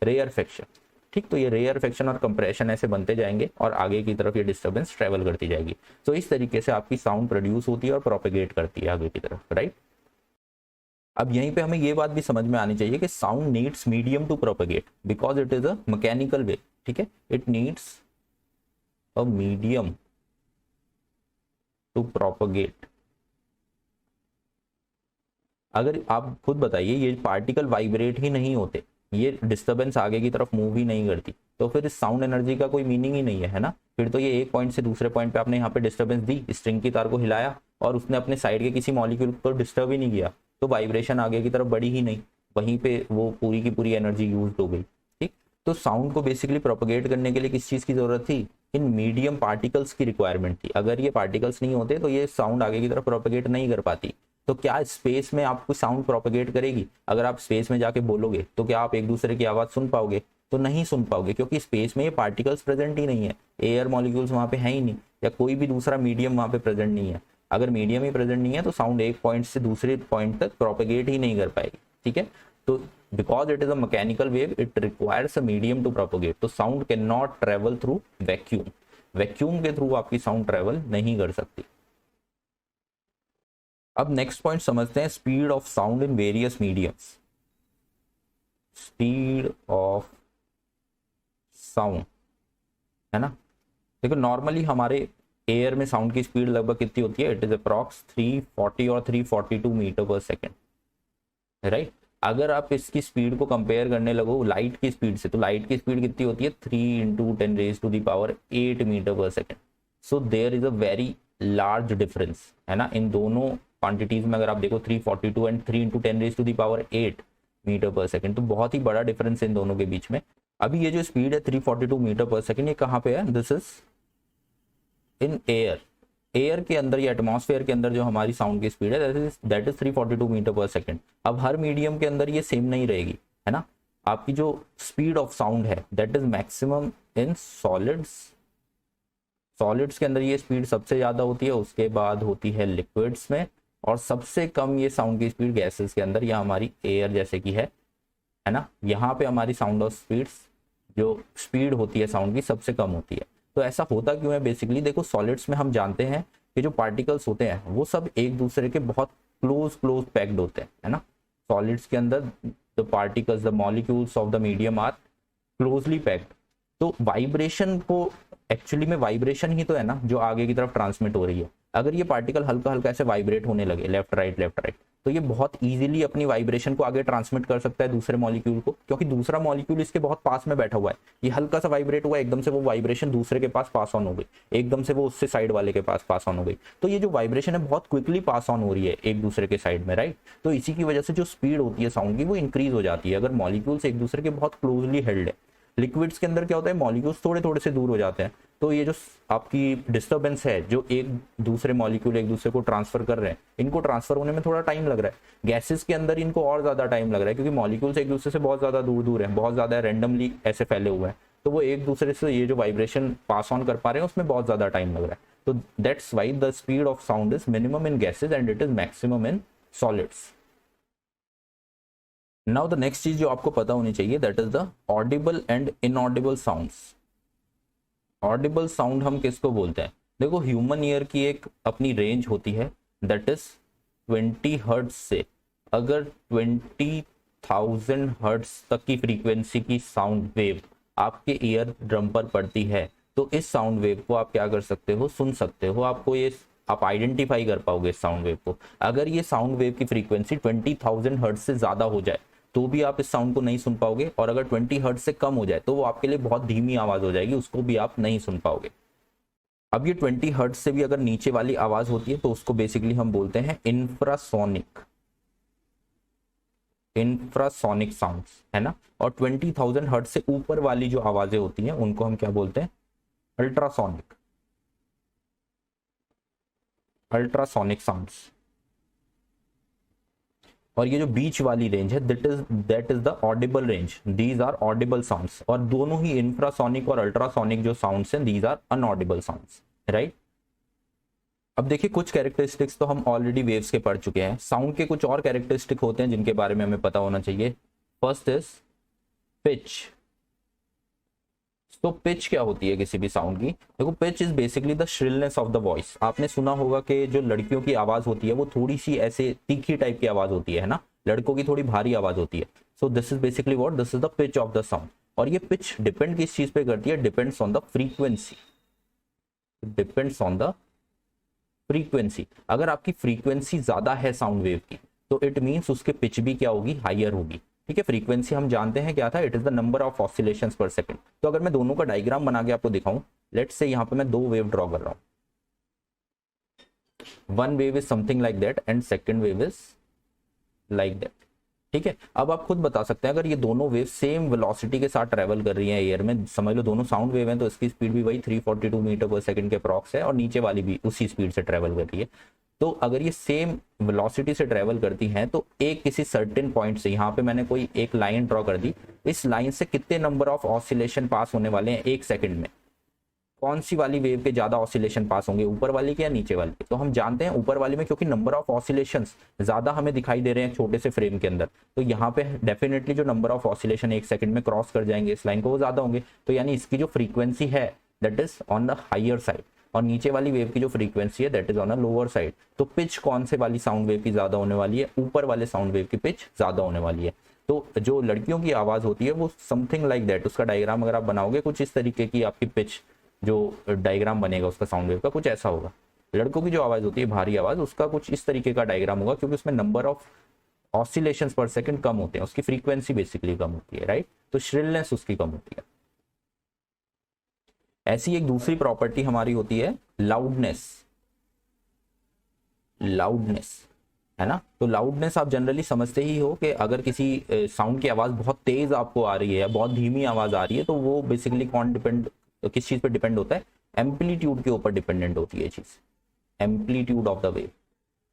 रेयरफेक्शन, ठीक। तो ये रेयरफेक्शन और कंप्रेशन ऐसे बनते जाएंगे और आगे की तरफ ये डिस्टर्बेंस ट्रेवल करती जाएगी। तो इस तरीके से आपकी साउंड प्रोड्यूस होती है और प्रोपेगेट करती है आगे की तरफ, राइट। अब यहीं पे हमें ये बात भी समझ में आनी चाहिए कि sound needs medium to propagate because it is a mechanical wave, ठीक है। It needs a medium to propagate. अगर आप खुद बताइए ये पार्टिकल वाइब्रेट ही नहीं होते, ये डिस्टर्बेंस आगे की तरफ मूव ही नहीं करती, तो फिर इस साउंड एनर्जी का कोई मीनिंग ही नहीं है ना। फिर तो ये एक पॉइंट से दूसरे पॉइंट पे आपने यहाँ पे डिस्टर्बेंस दी, स्ट्रिंग की तार को हिलाया और उसने अपने साइड के किसी मॉलिक्यूल को डिस्टर्ब ही नहीं किया, तो वाइब्रेशन आगे की तरफ बढ़ी ही नहीं, वहीं पे वो पूरी की पूरी एनर्जी यूज हो गई, ठीक। तो साउंड को बेसिकली प्रोपगेट करने के लिए किस चीज़ की ज़रूरत थी, इन मीडियम पार्टिकल्स की रिक्वायरमेंट थी। अगर ये पार्टिकल्स नहीं होते तो ये साउंड आगे की तरफ प्रोपगेट नहीं कर पाती। तो क्या स्पेस में आपको साउंड प्रोपगेट करेगी? अगर आप स्पेस में जाके बोलोगे तो क्या आप एक दूसरे की आवाज़ सुन पाओगे? तो नहीं सुन पाओगे, क्योंकि स्पेस में ये पार्टिकल्स प्रेजेंट ही नहीं है, एयर मॉलिक्यूल्स वहाँ पे है ही नहीं, या कोई भी दूसरा मीडियम वहाँ पे प्रेजेंट नहीं है। अगर मीडियम ही प्रेजेंट नहीं है तो साउंड एक पॉइंट से दूसरे पॉइंट तक प्रोपगेट ही नहीं कर पाएगी। ठीक है, तो because it is a mechanical wave it requires a medium to propagate. तो sound can not travel through vacuum, vacuum के थ्रू आपकी साउंड ट्रेवल नहीं कर सकती। अब नेक्स्ट पॉइंट समझते हैं, speed of sound in various mediums. Speed of sound है ना, देखो नॉर्मली हमारे एयर में साउंड की स्पीड लगभग कितनी होती है, इट इज अप्रॉक्स 340 और 342 मीटर पर सेकेंड, राइट। अगर आप इसकी स्पीड को कंपेयर करने लगो लाइट की स्पीड से, तो लाइट की स्पीड कितनी होती है, 3 × 10⁸ मीटर पर second. So there is a very large difference, है ना, इन दोनों क्वांटिटीज में। अगर आप देखो 342 एंड 3 × 10⁸ मीटर पर सेकेंड, तो बहुत ही बड़ा डिफरेंस इन दोनों के बीच में। अभी ये जो स्पीड है 342 मीटर पर सेकेंड, ये कहाँ पे है, this is in air. Air के अंदर या एटमॉस्फेयर के अंदर जो हमारी साउंड की स्पीड है दैट इज 342 मीटर पर सेकेंड। अब हर मीडियम के अंदर ये सेम नहीं रहेगी, है ना। आपकी जो स्पीड ऑफ साउंड है that is maximum in solids. Solids के अंदर ये स्पीड सबसे ज़्यादा होती है, उसके बाद होती है लिक्विड्स में, और सबसे कम ये साउंड की स्पीड गैसेस के अंदर या हमारी एयर जैसे कि है ना। यहाँ पे हमारी साउंड ऑफ स्पीड्स जो स्पीड होती है साउंड की सबसे कम होती है। तो ऐसा होता क्यों है, बेसिकली देखो सॉलिड्स में हम जानते हैं कि जो पार्टिकल्स होते हैं वो सब एक दूसरे के बहुत क्लोज पैक्ड होते हैं, है ना। सॉलिड्स के अंदर the particles, the molecules of the medium are closely packed. तो वाइब्रेशन को एक्चुअली में वाइब्रेशन ही तो है ना जो आगे की तरफ ट्रांसमिट हो रही है। अगर ये पार्टिकल हल्का हल्का ऐसे वाइब्रेट होने लगे लेफ्ट राइट, तो ये बहुत इजीली अपनी वाइब्रेशन को आगे ट्रांसमिट कर सकता है दूसरे मॉलिक्यूल को, क्योंकि दूसरा मॉलिक्यूल इसके बहुत पास में बैठा हुआ है। ये हल्का सा वाइब्रेट हुआ, एकदम से वो वाइब्रेशन दूसरे के पास पास ऑन हो गई, एकदम से वो उससे साइड वाले के पास पास ऑन हो गई। तो ये जो वाइब्रेशन है बहुत क्विकली पास ऑन हो रही है एक दूसरे के साइड में, राइट। तो इसी की वजह से जो स्पीड होती है साउंड की वो इंक्रीज हो जाती है अगर मॉलिक्यूल्स एक दूसरे के बहुत क्लोजली हेल्ड है। लिक्विड्स के अंदर क्या होता है, मॉलिक्यूल्स थोड़े थोड़े से दूर हो जाते हैं, तो ये जो आपकी डिस्टर्बेंस है जो एक दूसरे मॉलिक्यूल एक दूसरे को ट्रांसफर कर रहे हैं, इनको ट्रांसफर होने में थोड़ा टाइम लग रहा है। गैसेस के अंदर इनको और ज्यादा टाइम लग रहा है, क्योंकि मॉलिक्यूल्स एक दूसरे से बहुत ज्यादा दूर हैं, बहुत ज्यादा रैंडमली ऐसे फैले हुए हैं, तो वो एक दूसरे से ये जो वाइब्रेशन पास ऑन कर पा रहे हैं उसमें बहुत ज्यादा टाइम लग रहा है। तो that's why the speed of sound is minimum in gases and it is maximum in solids. Now the next चीज जो आपको पता होनी चाहिए that is the Audible and inaudible sounds. Audible sound हम किसको बोलते हैं, देखो ह्यूमन ईयर की एक अपनी रेंज होती है दैट इज 20 हर्ट्ज से। अगर 20,000 हर्ट्ज तक की फ्रीक्वेंसी की साउंड वेव आपके ईयर ड्रम पर पड़ती है, तो इस साउंड वेव को आप क्या कर सकते हो, सुन सकते हो। आपको ये आप आइडेंटिफाई कर पाओगे इस साउंड वेव को। अगर ये साउंड वेव की फ्रीक्वेंसी 20,000 हर्ट्ज से ज्यादा हो जाए तो भी आप इस साउंड को नहीं सुन पाओगे, और अगर 20 हर्ट्ज से कम हो जाए तो वो आपके लिए बहुत धीमी आवाज हो जाएगी, उसको भी आप नहीं सुन पाओगे। अब ये 20 हर्ट्ज से भी अगर नीचे वाली आवाज होती है तो उसको बेसिकली हम बोलते हैं इंफ्रासोनिक साउंड्स, है ना। और 20,000 हर्ट्ज से ऊपर वाली जो आवाजें होती हैं उनको हम क्या बोलते हैं, अल्ट्रासोनिक साउंड्स। और ये जो बीच वाली रेंज है that is the audible range, these are audible sounds. और दोनों ही इंफ्रासोनिक और अल्ट्रासोनिक जो साउंड्स हैं these are inaudible sounds, right. अब देखिए कुछ कैरेक्टरिस्टिक्स तो हम ऑलरेडी वेव्स के पढ़ चुके हैं, साउंड के कुछ और कैरेक्टरिस्टिक होते हैं जिनके बारे में हमें पता होना चाहिए। First is pitch. तो पिच क्या होती है किसी भी साउंड की, देखो pitch is basically the shrillness of the voice. आपने सुना होगा कि जो लड़कियों की आवाज होती है वो थोड़ी सी ऐसे तीखी टाइप की आवाज होती है ना, लड़कों की थोड़ी भारी आवाज होती है। So this is basically what, this is the pitch of the sound. और ये पिच डिपेंड किस चीज पे करती है, depends on the frequency, depends on the frequency. अगर आपकी फ्रीक्वेंसी ज्यादा है साउंड वेव की तो इट मीन्स उसके पिच भी क्या होगी, हायर होगी। ठीक है, फ्रीक्वेंसी हम जानते हैं क्या था, it is the number of oscillations पर सेकंड। तो अगर मैं दोनों का डायग्राम बना के आपको दिखाऊं, लेट्स से यहां पे मैं दो वेव ड्रॉ कर रहा हूं, one wave is something like that and second wave is like that. ठीक है, अब आप खुद बता सकते हैं अगर ये दोनों वेव सेम वेलोसिटी के साथ ट्रेवल कर रही हैं एयर में, समझ लो दोनों साउंड वेव हैं, तो इसकी स्पीड भी वही 342 मीटर पर सेकंड के अप्रॉक्स है और नीचे वाली भी उसी स्पीड से ट्रेवल कर रही है। तो अगर ये सेम वेलोसिटी से ट्रेवल करती हैं तो एक किसी सर्टेन पॉइंट से, यहाँ पे मैंने कोई एक लाइन ड्रॉ कर दी, इस लाइन से कितने नंबर ऑफ ऑसिलेशन पास होने वाले हैं एक सेकंड में, कौन सी वाली वेव के ज्यादा ऑसिलेशन पास होंगे, ऊपर वाली के या नीचे वाली के? तो हम जानते हैं ऊपर वाली में, क्योंकि नंबर ऑफ ऑसिलेशंस ज्यादा हमें दिखाई दे रहे हैं छोटे से फ्रेम के अंदर, तो यहाँ पे डेफिनेटली जो नंबर ऑफ ऑसिलेशन एक सेकंड में क्रॉस कर जाएंगे इस लाइन को वो ज्यादा होंगे। तो यानी इसकी जो फ्रीक्वेंसी है that is on the higher side, और नीचे वाली वेव की जो फ्रीक्वेंसी है that is on a lower side. तो पिच कौन से वाली साउंड वेव की ज्यादा होने वाली है? ऊपर वाले साउंड वेव की पिच ज्यादा होने वाली है। तो जो लड़कियों की आवाज होती है वो समथिंग लाइक दैट, उसका डायग्राम अगर आप बनाओगे कुछ इस तरीके की आपकी पिच जो डायग्राम बनेगा उसका साउंड वेव का कुछ ऐसा होगा। लड़कों की जो आवाज होती है भारी आवाज, उसका कुछ इस तरीके का डायग्राम होगा, क्योंकि उसमें नंबर ऑफ ऑसिलेशंस पर सेकंड कम होते हैं, उसकी फ्रीक्वेंसी बेसिकली कम होती है, राइट? तो श्रिलनेस उसकी कम होती है। ऐसी एक दूसरी प्रॉपर्टी हमारी होती है लाउडनेस। लाउडनेस है ना, तो लाउडनेस आप जनरली समझते ही हो कि अगर किसी साउंड की आवाज बहुत तेज आपको आ रही है या बहुत धीमी आवाज आ रही है तो वो बेसिकली कौन डिपेंड, किस चीज पे डिपेंड होता है? एम्पलीट्यूड के ऊपर डिपेंडेंट होती है चीज, एम्पलीट्यूड ऑफ द वेव,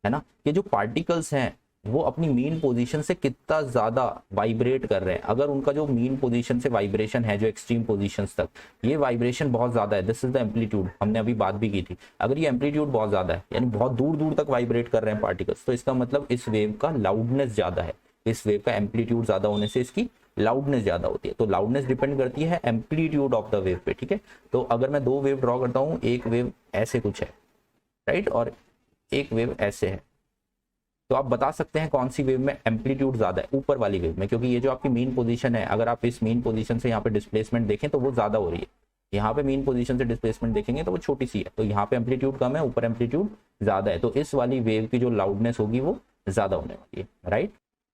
है ना। ये जो पार्टिकल्स हैं वो अपनी मीन पोजीशन से कितना ज्यादा वाइब्रेट कर रहे हैं, अगर उनका जो मीन पोजीशन से वाइब्रेशन है जो एक्सट्रीम पोजीशंस तक, ये वाइब्रेशन बहुत ज्यादा है, दिस इज द एम्पलीट्यूड, हमने अभी बात भी की थी। अगर ये एम्पलीट्यूड बहुत ज्यादा है यानी बहुत दूर दूर तक वाइब्रेट कर रहे हैं पार्टिकल्स, तो इसका मतलब इस वेव का लाउडनेस ज्यादा है, इस वेव का एम्पलीट्यूड ज्यादा होने से इसकी लाउडनेस ज्यादा होती है। तो लाउडनेस डिपेंड करती है एम्पलीट्यूड ऑफ द वेव पे, ठीक है। तो अगर मैं दो वेव ड्रॉ करता हूँ, एक वेव ऐसे कुछ है, राइट, और एक वेव ऐसे है, तो आप बता सकते हैं कौन सी वेव में एम्पलीट्यूड ज्यादा है? ऊपर वाली वेव में, क्योंकि ये जो आपकी मीन पोजीशन है, अगर आप इस मीन पोजीशन से यहाँ पे डिस्प्लेसमेंट देखें तो वो ज्यादा हो रही है, यहाँ पे मीन पोजीशन से डिस्प्लेसमेंट देखेंगे तो वो छोटी सी है, तो यहाँ पे एम्पलीट्यूड कम है, ऊपर एम्पलीट्यूड ज्यादा है, तो इस वाली वेव की जो लाउडनेस होगी वो ज्यादा होने वाली है, राइट।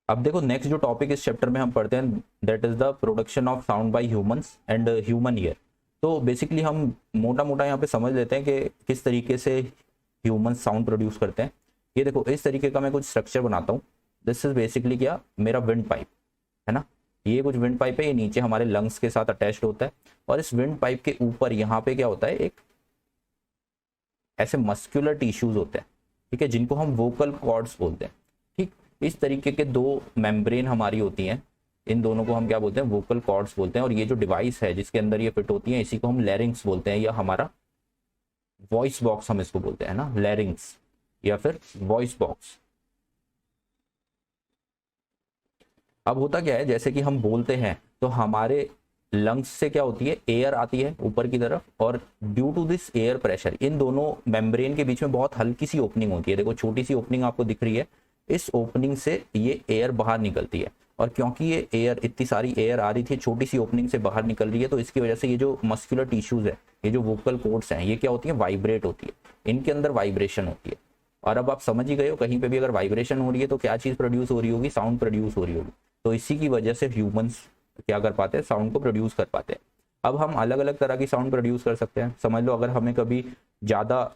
अब देखो नेक्स्ट जो टॉपिक इस चैप्टर में हम पढ़ते हैं that is the production of sound bye humans and human ear. तो बेसिकली हम मोटा मोटा यहाँ पे समझ लेते हैं कि किस तरीके से ह्यूमंस साउंड प्रोड्यूस करते हैं। ये देखो इस तरीके का मैं कुछ स्ट्रक्चर बनाता हूँ, दिस इज बेसिकली क्या, मेरा विंड पाइप है ना, ये कुछ विंड पाइप है, ये नीचे हमारे लंग्स के साथ अटैच्ड होता है, और इस विंड पाइप के ऊपर यहाँ पे क्या होता है, एक ऐसे मस्कुलर टिश्यूज होते हैं, ठीक है, जिनको हम वोकल कॉर्ड्स बोलते हैं, ठीक। इस तरीके के दो मेम्ब्रेन हमारी होती हैं, इन दोनों को हम क्या बोलते हैं, वोकल कॉर्ड्स बोलते हैं। और ये जो डिवाइस है जिसके अंदर ये फिट होती है, इसी को हम लैरिंग्स बोलते हैं, या हमारा वॉइस बॉक्स हम इसको बोलते हैं ना, लैरिंग्स या फिर वॉइस बॉक्स। अब होता क्या है, जैसे कि हम बोलते हैं तो हमारे लंग्स से क्या होती है, एयर आती है ऊपर की तरफ, और due to this air pressure इन दोनों मेम्ब्रेन के बीच में बहुत हल्की सी ओपनिंग होती है, देखो छोटी सी ओपनिंग आपको दिख रही है, इस ओपनिंग से ये एयर बाहर निकलती है, और क्योंकि ये एयर, इतनी सारी एयर आ रही थी, छोटी सी ओपनिंग से बाहर निकल रही है, तो इसकी वजह से ये जो मस्कुलर टिश्यूज है, ये जो वोकल कॉर्ड्स हैं, ये क्या होती है, वाइब्रेट होती है, इनके अंदर वाइब्रेशन होती है। और अब आप समझ ही गए हो, कहीं पे भी अगर वाइब्रेशन हो रही है तो क्या चीज प्रोड्यूस हो रही होगी, साउंड प्रोड्यूस हो रही होगी। तो इसी की वजह से ह्यूमंस क्या कर पाते हैं, साउंड को प्रोड्यूस कर पाते हैं। अब हम अलग अलग तरह की साउंड प्रोड्यूस कर सकते हैं, समझ लो अगर हमें कभी ज्यादा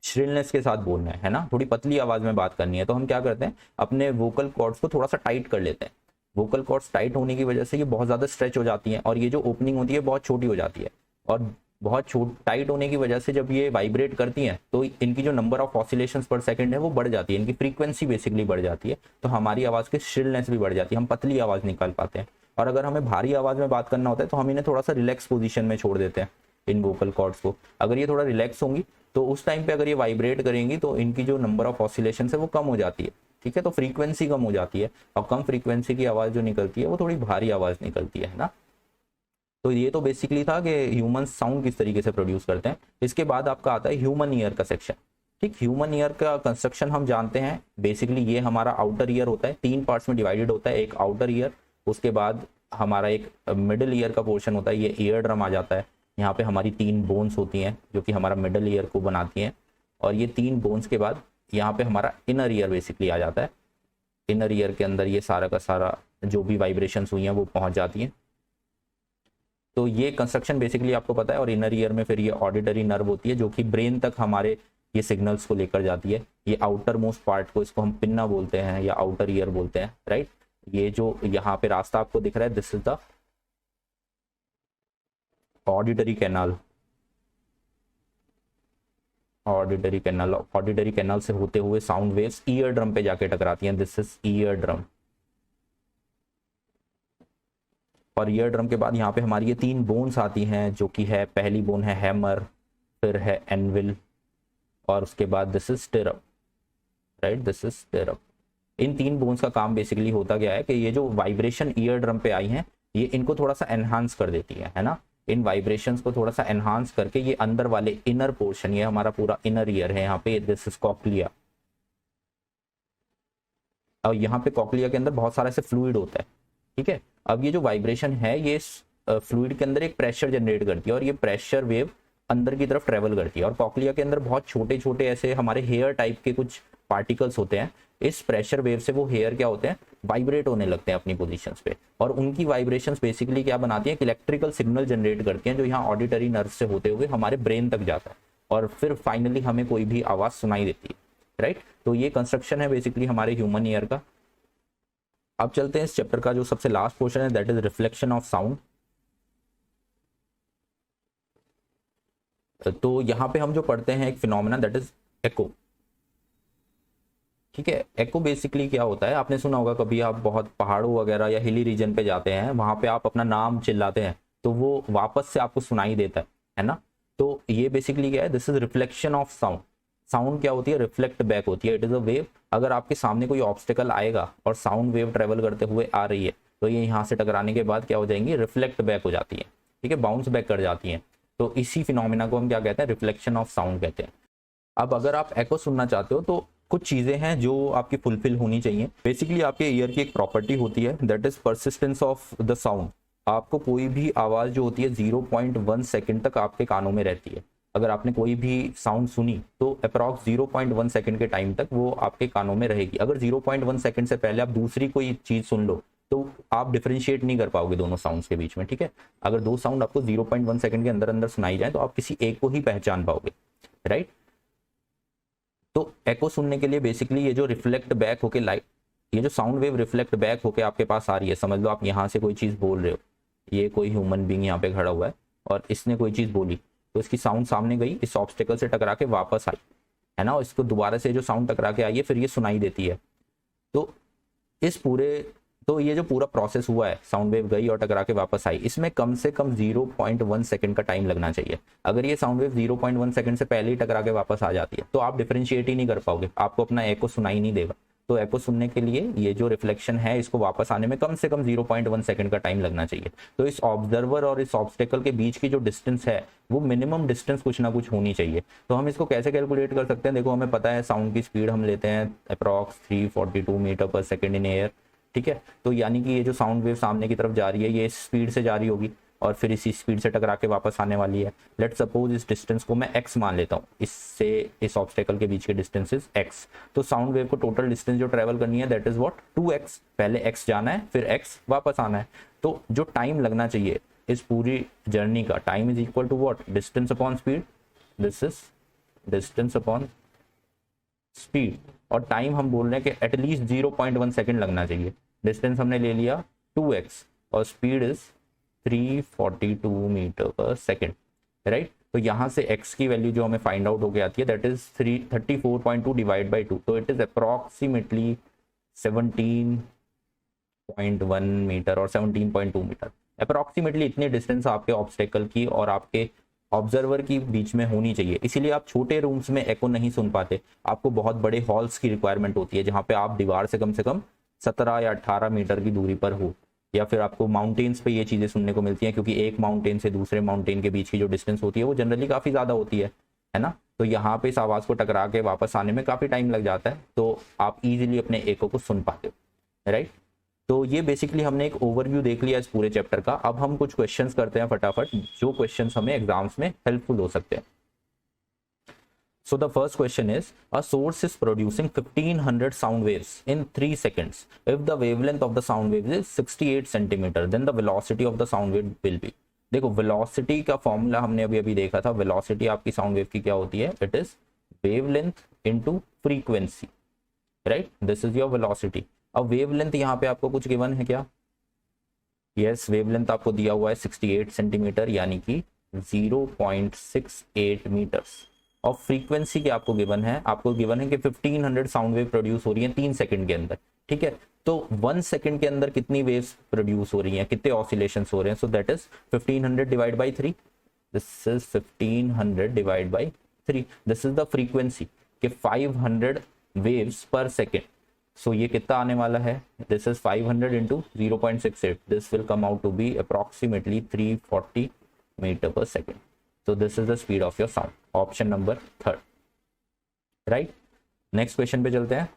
श्रिलनेस के साथ बोलना है ना, थोड़ी पतली आवाज में बात करनी है, तो हम क्या करते हैं, अपने वोकल कॉर्ड्स को थोड़ा सा टाइट कर लेते हैं। वोकल कॉर्ड्स टाइट होने की वजह से ये बहुत ज्यादा स्ट्रेच हो जाती हैं, और ये जो ओपनिंग होती है बहुत छोटी हो जाती है, और बहुत टाइट होने की वजह से जब ये वाइब्रेट करती हैं तो इनकी जो नंबर ऑफ ऑसिलेशंस पर सेकंड है वो बढ़ जाती है, इनकी फ्रीक्वेंसी बेसिकली बढ़ जाती है, तो हमारी आवाज की श्रिलनेस भी बढ़ जाती है, हम पतली आवाज निकाल पाते हैं। और अगर हमें भारी आवाज में बात करना होता है तो हम इन्हें थोड़ा सा रिलैक्स पोजीशन में छोड़ देते हैं, इन वोकल कॉर्ड्स को। अगर ये थोड़ा रिलैक्स होंगी तो उस टाइम पे अगर ये वाइब्रेट करेंगी तो इनकी जो नंबर ऑफ ऑसिलेशन है वो कम हो जाती है, ठीक है, तो फ्रीक्वेंसी कम हो जाती है, और कम फ्रीक्वेंसी की आवाज जो निकलती है वो थोड़ी भारी आवाज निकलती है ना। तो ये तो बेसिकली था कि ह्यूमन साउंड किस तरीके से प्रोड्यूस करते हैं। इसके बाद आपका आता है ह्यूमन ईयर का सेक्शन, ठीक। ह्यूमन ईयर का कंस्ट्रक्शन हम जानते हैं, बेसिकली ये हमारा आउटर ईयर होता है, 3 पार्ट्स में डिवाइडेड होता है, एक आउटर ईयर, उसके बाद हमारा एक मिडिल ईयर का पोर्शन होता है, ये ईयर ड्रम आ जाता है, यहाँ पे हमारी 3 बोन्स होती हैं जो कि हमारा मिडिल ईयर को बनाती हैं, और ये 3 बोन्स के बाद यहाँ पे हमारा इनर ईयर बेसिकली आ जाता है। इनर ईयर के अंदर ये सारा का सारा जो भी वाइब्रेशंस हुई हैं वो पहुंच जाती हैं। तो ये कंस्ट्रक्शन बेसिकली आपको पता है। और इनर ईयर में फिर ये ऑडिटरी नर्व होती है जो कि ब्रेन तक हमारे ये सिग्नल्स को लेकर जाती है। ये आउटर मोस्ट पार्ट को, इसको हम पिन्ना बोलते हैं या आउटर ईयर बोलते हैं, राइट। ये जो यहाँ पे रास्ता आपको दिख रहा है, this is the auditory canal. Auditory canal से होते हुए साउंड वेव्स ईयर ड्रम पे जाके टकराती हैं, दिस इज ईयर ड्रम। और ईयर ड्रम के बाद यहाँ पे हमारी ये 3 बोन्स आती हैं, जो कि है, पहली बोन है हैमर, फिर है एनविल, और उसके बाद this is stirrup, right, this is stirrup. In 3 bones का काम बेसिकली होता क्या है कि ये जो वाइब्रेशन ईयर ड्रम पे आई हैं, ये इनको थोड़ा सा एनहांस कर देती है ना। इन वाइब्रेशंस को थोड़ा सा एनहांस करके ये अंदर वाले इनर पोर्शन, ये हमारा पूरा इनर ईयर है, यहाँ पे दिस इज कॉक्लिया, और यहाँ पे कॉक्लिया के अंदर बहुत सारा ऐसे फ्लूइड होता है, ठीक है। अब ये जो वाइब्रेशन है, ये फ्लूइड के अंदर एक प्रेशर जनरेट करती है, और ये प्रेशर वेव अंदर की तरफ ट्रेवल करती है, और कॉक्लिया के अंदर बहुत छोटे छोटे ऐसे हमारे हेयर टाइप के कुछ पार्टिकल्स होते हैं। इस प्रेशर वेव से वो हेयर क्या होते हैं, वाइब्रेट होने लगते हैं अपनी पोजीशंस पे, और उनकी वाइब्रेशंस बेसिकली क्या बनाती हैं, इलेक्ट्रिकल सिग्नल जनरेट करती हैं, जो यहाँ ऑडिटरी नर्व से होते हुए हमारे ब्रेन तक जाता है, और फिर फाइनली हमें कोई भी आवाज सुनाई देती है, राइट। तो ये कंस्ट्रक्शन है बेसिकली हमारे ह्यूमन ईयर का। अब चलते हैं इस चैप्टर का जो सबसे लास्ट पोर्शन है, that is reflection of sound. तो यहाँ पे हम जो पढ़ते हैं एक फिनोमेना, दैट इज एको, ठीक है। एको बेसिकली क्या होता है, आपने सुना होगा कभी, आप बहुत पहाड़ों वगैरह या हिली रीजन पे जाते हैं, वहां पे आप अपना नाम चिल्लाते हैं तो वो वापस से आपको सुनाई देता है ना। तो ये बेसिकली क्या है, this is reflection of sound. Sound क्या होती है, रिफ्लेक्ट बैक होती है, इट इज अ वेव। अगर आपके सामने कोई ऑब्स्टिकल आएगा और साउंड वेव ट्रेवल करते हुए आ रही है, तो ये यहाँ से टकराने के बाद क्या हो जाएंगी, रिफ्लेक्ट बैक हो जाती है, ठीक है, बाउंस बैक कर जाती है। तो इसी फिनोमिना को हम क्या कहते हैं, रिफ्लेक्शन ऑफ साउंड कहते हैं। अब अगर आप एको सुनना चाहते हो तो कुछ चीजें हैं जो आपकी फुलफिल होनी चाहिए। बेसिकली आपके ईयर की एक प्रॉपर्टी होती है, that is persistence of the sound. आपको कोई भी आवाज जो होती है 0.1 सेकंड तक आपके कानों में रहती है। अगर आपने कोई भी साउंड सुनी तो अप्रॉक्स 0.1 सेकंड के टाइम तक वो आपके कानों में रहेगी। अगर 0.1 सेकंड से पहले आप दूसरी कोई चीज सुन लो तो आप डिफरेंशिएट नहीं कर पाओगे दोनों साउंड्स के बीच में, ठीक है। अगर 2 साउंड आपको 0.1 सेकंड के अंदर अंदर सुनाई जाए तो आप किसी एक को ही पहचान पाओगे, राइट। तो एको सुनने के लिए बेसिकली ये जो रिफ्लेक्ट बैक होके लाइट, ये जो साउंड वेव रिफ्लेक्ट बैक होके आपके पास आ रही है, समझ लो आप यहाँ से कोई चीज़ बोल रहे हो, ये कोई ह्यूमन बींग यहाँ पे खड़ा हुआ है और इसने कोई चीज़ बोली, तो इसकी साउंड सामने गई, इस ऑब्स्टेकल से टकरा के वापस आई, है ना, इसको दोबारा से जो साउंड टकरा के आई है फिर ये सुनाई देती है। तो इस पूरे, तो ये जो पूरा प्रोसेस हुआ है, साउंड वेव गई और टकरा के वापस आई, इसमें कम से कम 0.1 सेकंड का टाइम लगना चाहिए। अगर ये साउंड वेव 0.1 सेकंड से पहले ही टकरा के वापस आ जाती है तो आप डिफरेंशिएट ही नहीं कर पाओगे, आपको अपना एको सुनाई नहीं देगा। तो एको सुनने के लिए ये जो रिफ्लेक्शन है, इसको वापस आने में कम से कम 0.1 सेकंड का टाइम लगना चाहिए। तो इस ऑब्जर्वर और इस ऑब्स्टेकल के बीच की जो डिस्टेंस है वो मिनिमम डिस्टेंस कुछ ना कुछ होनी चाहिए। तो हम इसको कैसे कैलकुलेट कर सकते हैं, देखो हमें पता है साउंड की स्पीड हम लेते हैं अप्रॉक्स 342 मीटर पर सेकेंड इन एयर, ठीक है। तो यानी कि ये जो साउंड वेव सामने की तरफ जा रही है ये इस स्पीड से जा रही होगी और फिर इसी स्पीड से टकरा के वापस आने वाली है। लेट सपोज इस डिस्टेंस को मैं x मान लेता हूँ, इससे इस ऑब्स्टेकल के बीच के डिस्टेंस इज x। तो साउंड वेव को टोटल डिस्टेंस जो ट्रेवल करनी है दैट इज व्हाट, 2x। पहले x जाना है फिर x वापस आना है। तो जो टाइम लगना चाहिए इस पूरी जर्नी का, time is equal to what, distance upon speed, this is distance upon speed. और टाइम हम बोल रहे हैं कि एटलीस्ट 0.1 सेकंड लगना चाहिए। डिस्टेंस हमने ले लिया 2x और स्पीड इज 342 मीटर पर सेकेंड, राइट। तो यहाँ से x की वैल्यू जो हमें फाइंड आउट होके आती है दैट इज 34.2 डिवाइड बाई 2, तो इट इज अप्रॉक्सीमेटली 17.1 मीटर और 17.2 मीटर। अप्रॉक्सीमेटली इतनी डिस्टेंस आपके ऑब्स्टेकल की और आपके ऑब्जर्वर की बीच में होनी चाहिए। इसीलिए आप छोटे रूम्स में एको नहीं सुन पाते, आपको बहुत बड़े हॉल्स की रिक्वायरमेंट होती है जहाँ पे आप दीवार से कम 17 या 18 मीटर की दूरी पर हो, या फिर आपको माउंटेन्स पे ये चीज़ें सुनने को मिलती हैं, क्योंकि एक माउंटेन से दूसरे माउंटेन के बीच की जो डिस्टेंस होती है वो जनरली काफ़ी ज़्यादा होती है ना। तो यहाँ पे इस आवाज़ को टकरा के वापस आने में काफ़ी टाइम लग जाता है, तो आप इजीली अपने एको को सुन पाते हो, राइट। तो ये बेसिकली हमने एक ओवरव्यू देख लिया इस पूरे चैप्टर का। अब हम कुछ क्वेश्चंस करते हैं फटाफट, जो क्वेश्चंस हमें एग्जाम्स में हेल्पफुल हो सकते हैं। So the first question is, a source is producing 1500 sound waves in 3 seconds. If the wavelength of the sound wave is 68 centimeter, then the velocity of the sound wave will be. देखो velocity का फॉर्मूला हमने अभी अभी देखा था। velocity आपकी साउंड वेव की क्या होती है, it is wavelength into frequency, right? This is your velocity. अब वेवलेंथ यहाँ पे आपको कुछ गिवन है क्या? यस, वेवलेंथ आपको दिया हुआ है 68 सेंटीमीटर यानी कि 0.68 मीटर्स। और फ्रीक्वेंसी क्या आपको गिवन है? आपको गिवन है कि 1500 साउंड वेव प्रोड्यूस हो रही है 3 सेकंड के अंदर, ठीक है। तो 1 सेकंड के अंदर कितनी वेव्स प्रोड्यूस हो रही हैं, कितने ऑसिलेशंस हो रहे हैं? So that is 1500 divide by 3। This is 1500 divide by 3। This is the frequency कि 500 वेव्स पर सेकेंड। सो ये कितना आने वाला है? This is 500 into 0.68। This will come out to be approximately 340 metre पर second. So this is the speed of your sound. Option number 3rd, right? Next question पे चलते हैं।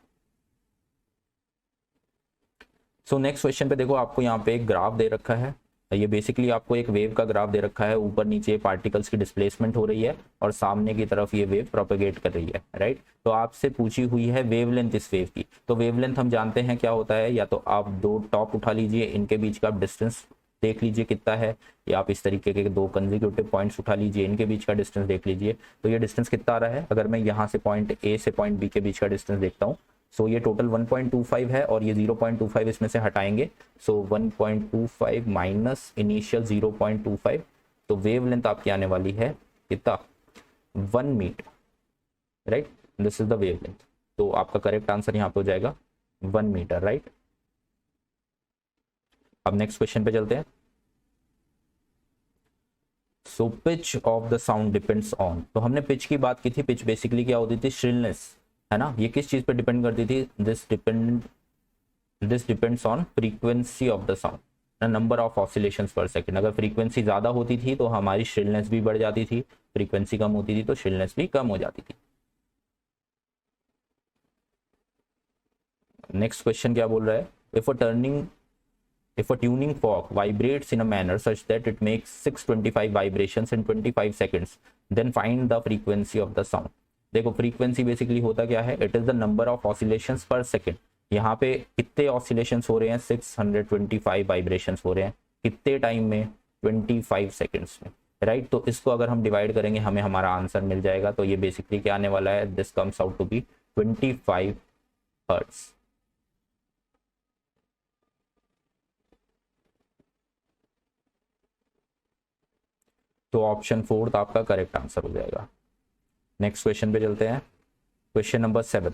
सो नेक्स्ट क्वेश्चन पे देखो, आपको यहाँ पे एक ग्राफ दे रखा है। ये बेसिकली आपको एक वेव का ग्राफ दे रखा है। ऊपर नीचे पार्टिकल्स की डिस्प्लेसमेंट हो रही है और सामने की तरफ ये वेव प्रोपेगेट कर रही है, राइट। तो आपसे पूछी हुई है वेवलेंथ इस वेव की। तो वेवलेंथ हम जानते हैं क्या होता है, या तो आप दो टॉप उठा लीजिए, इनके बीच का आप डिस्टेंस देख लीजिए कितना है, या आप इस तरीके के दो कंसेक्यूटिव पॉइंट्स उठा लीजिए, इनके बीच का डिस्टेंस देख लीजिए। तो ये डिस्टेंस कितना आ रहा है? अगर मैं यहाँ से पॉइंट ए से पॉइंट बी के बीच का डिस्टेंस देखता हूँ, सो ये टोटल 1.25 है और ये 0.25 इसमें से हटाएंगे। सो 1.25 माइनस इनिशियल 0.25, तो वेवलेंथ आपकी आने वाली है कितना? 1 metre, right. This is the wavelength. तो आपका करेक्ट आंसर यहाँ पे हो जाएगा 1 मीटर, राइट। अब नेक्स्ट क्वेश्चन पे चलते हैं। So pitch of the sound depends on, तो हमने पिच की बात की थी। पिच बेसिकली क्या होती थी? श्रिलनेस, है ना। ये किस चीज पे डिपेंड करती थी? This depends on frequency of the sound, number of oscillations पर सेकंड। अगर फ्रीक्वेंसी ज्यादा होती थी तो हमारी श्रिलनेस भी बढ़ जाती थी, फ्रीक्वेंसी कम होती थी तो श्रिलनेस भी कम हो जाती थी। नेक्स्ट क्वेश्चन क्या बोल रहा है? If a tuning fork vibrates in a manner such that it makes 625 vibrations in 25 seconds, then find the frequency of the sound. देखो फ्रीक्वेंसी बेसिकली होता क्या है? It is the number of oscillations पर सेकेंड। यहाँ पे कितने ऑसिलेशंस हो रहे हैं? 625 वाइब्रेशंस हो रहे हैं। कितने टाइम में? 25 सेकेंड्स में, राइट। तो इसको अगर हम डिवाइड करेंगे हमें हमारा आंसर मिल जाएगा। तो ये बेसिकली क्या आने वाला है? This comes out to be 25 hertz. तो ऑप्शन 4 आपका करेक्ट आंसर हो जाएगा। नेक्स्ट क्वेश्चन पे चलते हैं। Question number 7,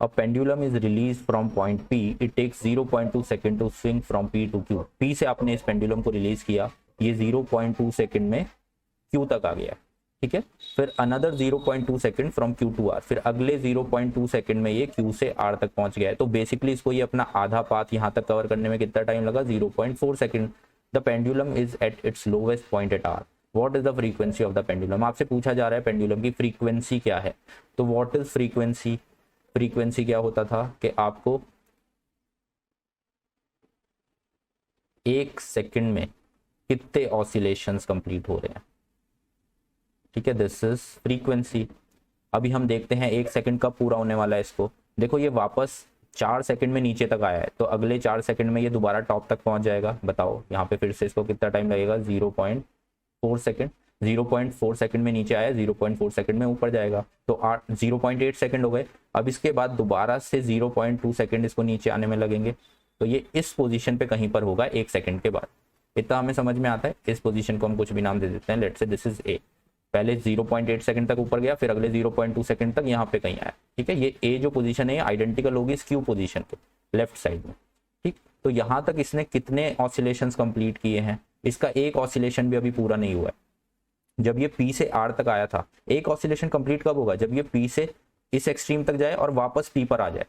a pendulum is release from point P, it takes 0.2 second to swing from P to Q. P से आपने इस पेंडुलम को रिलीज किया, ये 0.2 सेकंड में क्यू तक आ गया, ठीक है। फिर another 0.2 second from Q to R, फिर अगले 0.2 सेकंड में ये क्यू से आर तक पहुंच गया है। तो बेसिकली इसको ये अपना आधा पाथ यहाँ तक कवर करने में कितना टाइम लगा? 0.4 second. The pendulum is at its lowest point at R, what is the frequency of the pendulum. आपसे पूछा जा रहा है पेंडुलम की फ्रीक्वेंसी क्या है। तो व्हाट इज फ्रीक्वेंसी? फ्रीक्वेंसी क्या होता था कि आपको 1 सेकंड में कितने ऑसिलेशंस कंप्लीट हो रहे हैं, ठीक है। This is frequency. अभी हम देखते हैं 1 सेकंड कब पूरा होने वाला है इसको। देखो ये वापस 4 सेकंड में नीचे तक आया है, तो अगले 4 सेकंड में ये दोबारा टॉप तक पहुंच जाएगा। बताओ यहाँ पे फिर से इसको कितना टाइम लगेगा? 0.4 सेकंड। 0.4 सेकंड में नीचे आया, 0.4 सेकंड में ऊपर जाएगा, तो 0.8 सेकंड हो गए। अब इसके बाद दोबारा से 0.2 सेकंड इसको नीचे आने में लगेंगे, तो ये इस पोजीशन पे कहीं पर होगा 1 सेकंड के बाद। इतना हमें समझ में आता है। इस पोजीशन को हम कुछ भी नाम दे देते हैं, let's say this is a. पहले 0.8 सेकंड तक ऊपर गया, फिर अगले 0.2 सेकंड तक यहाँ पे कहीं आया, ठीक है। ये ए जो पोजीशन है ये आइडेंटिकल होगी इस क्यू पोजीशन के लेफ्ट साइड में, ठीक। तो यहाँ तक इसने कितने ऑसिलेशंस कंप्लीट किए हैं? इसका एक ऑसिलेशन भी अभी पूरा नहीं हुआ है। जब ये पी से आर तक आया था, एक ऑसिलेशन कंप्लीट कब होगा? जब ये पी से इस एक्सट्रीम तक जाए और वापस पी पर आ जाए।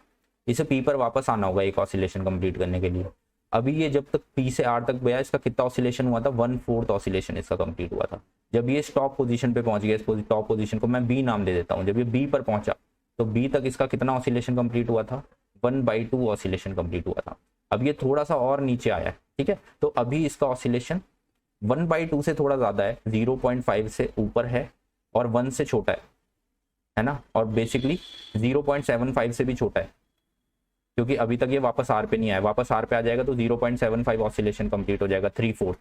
इसे पी पर वापस आना होगा एक ऑसिलेशन कंप्लीट करने के लिए। अभी ये जब तक पी से आर तक गया, इसका कितना ऑसिलेशन हुआ था? 1/4 ऑसिलेशन इसका कंप्लीट हुआ था। जब ये टॉप पोजीशन पे पहुंच गया, इस टॉप पोजीशन को मैं बी नाम दे देता हूँ, जब ये बी पर पहुंचा तो बी तक इसका कितना ऑसिलेशन कंप्लीट हुआ था? 1/2 ऑसिलेशन कंप्लीट हुआ था। अब ये थोड़ा सा और नीचे आया है, ठीक है। तो अभी इसका ऑसिलेशन 1/2 से थोड़ा ज्यादा है, 0.5 से ऊपर है और 1 से छोटा है ना। और बेसिकली 0.75 से भी छोटा है, क्योंकि अभी तक ये वापस आर पे नहीं आया। वापस आर पे आ जाएगा तो 0.75 ऑसिलेशन कंप्लीट हो जाएगा, 3/4,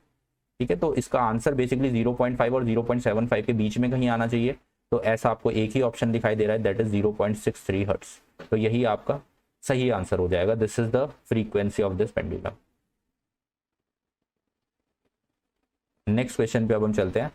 ठीक है। तो इसका आंसर बेसिकली 0.5 और 0.75 के बीच में कहीं आना चाहिए। तो ऐसा आपको एक ही ऑप्शन दिखाई दे रहा है, दैट इज 0.63 हर्ट्ज। तो यही आपका सही आंसर हो जाएगा। This is the frequency of this pendulum. Next question पे अब हम चलते हैं।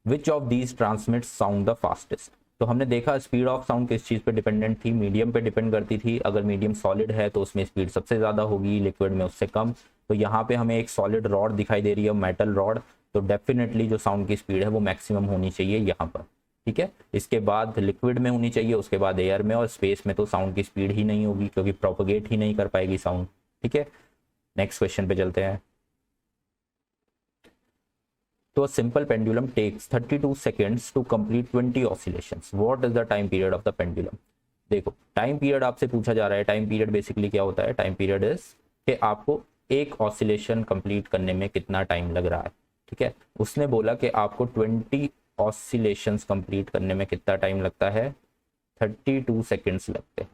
Which of these transmit sound the fastest. तो हमने देखा स्पीड ऑफ साउंड किस चीज पे डिपेंडेंट थी, मीडियम पे डिपेंड करती थी। अगर मीडियम सॉलिड है तो उसमें स्पीड सबसे ज्यादा होगी, लिक्विड में उससे कम। तो यहाँ पे हमें एक सॉलिड रॉड दिखाई दे रही है, मेटल रॉड, तो डेफिनेटली जो साउंड की स्पीड है वो मैक्सिमम होनी चाहिए यहाँ पर। ठीक है, इसके बाद लिक्विड में होनी चाहिए, उसके बाद एयर में, और स्पेस में तो साउंड की स्पीड ही नहीं होगी क्योंकि प्रोपोगेट ही नहीं कर पाएगी साउंड। ठीक है, नेक्स्ट क्वेश्चन पे चलते हैं। तो a simple pendulum takes 32 seconds to complete 20 oscillations. What is the time period of the pendulum? देखो टाइम पीरियड आपसे पूछा जा रहा है। टाइम पीरियड बेसिकली क्या होता है? टाइम पीरियड इज कि आपको एक ऑसिलेशन कंप्लीट करने में कितना टाइम लग रहा है। ठीक है, उसने बोला कि आपको 20 ऑसिलेशंस कंप्लीट करने में कितना टाइम लगता है? 32 सेकेंड्स लगते हैं।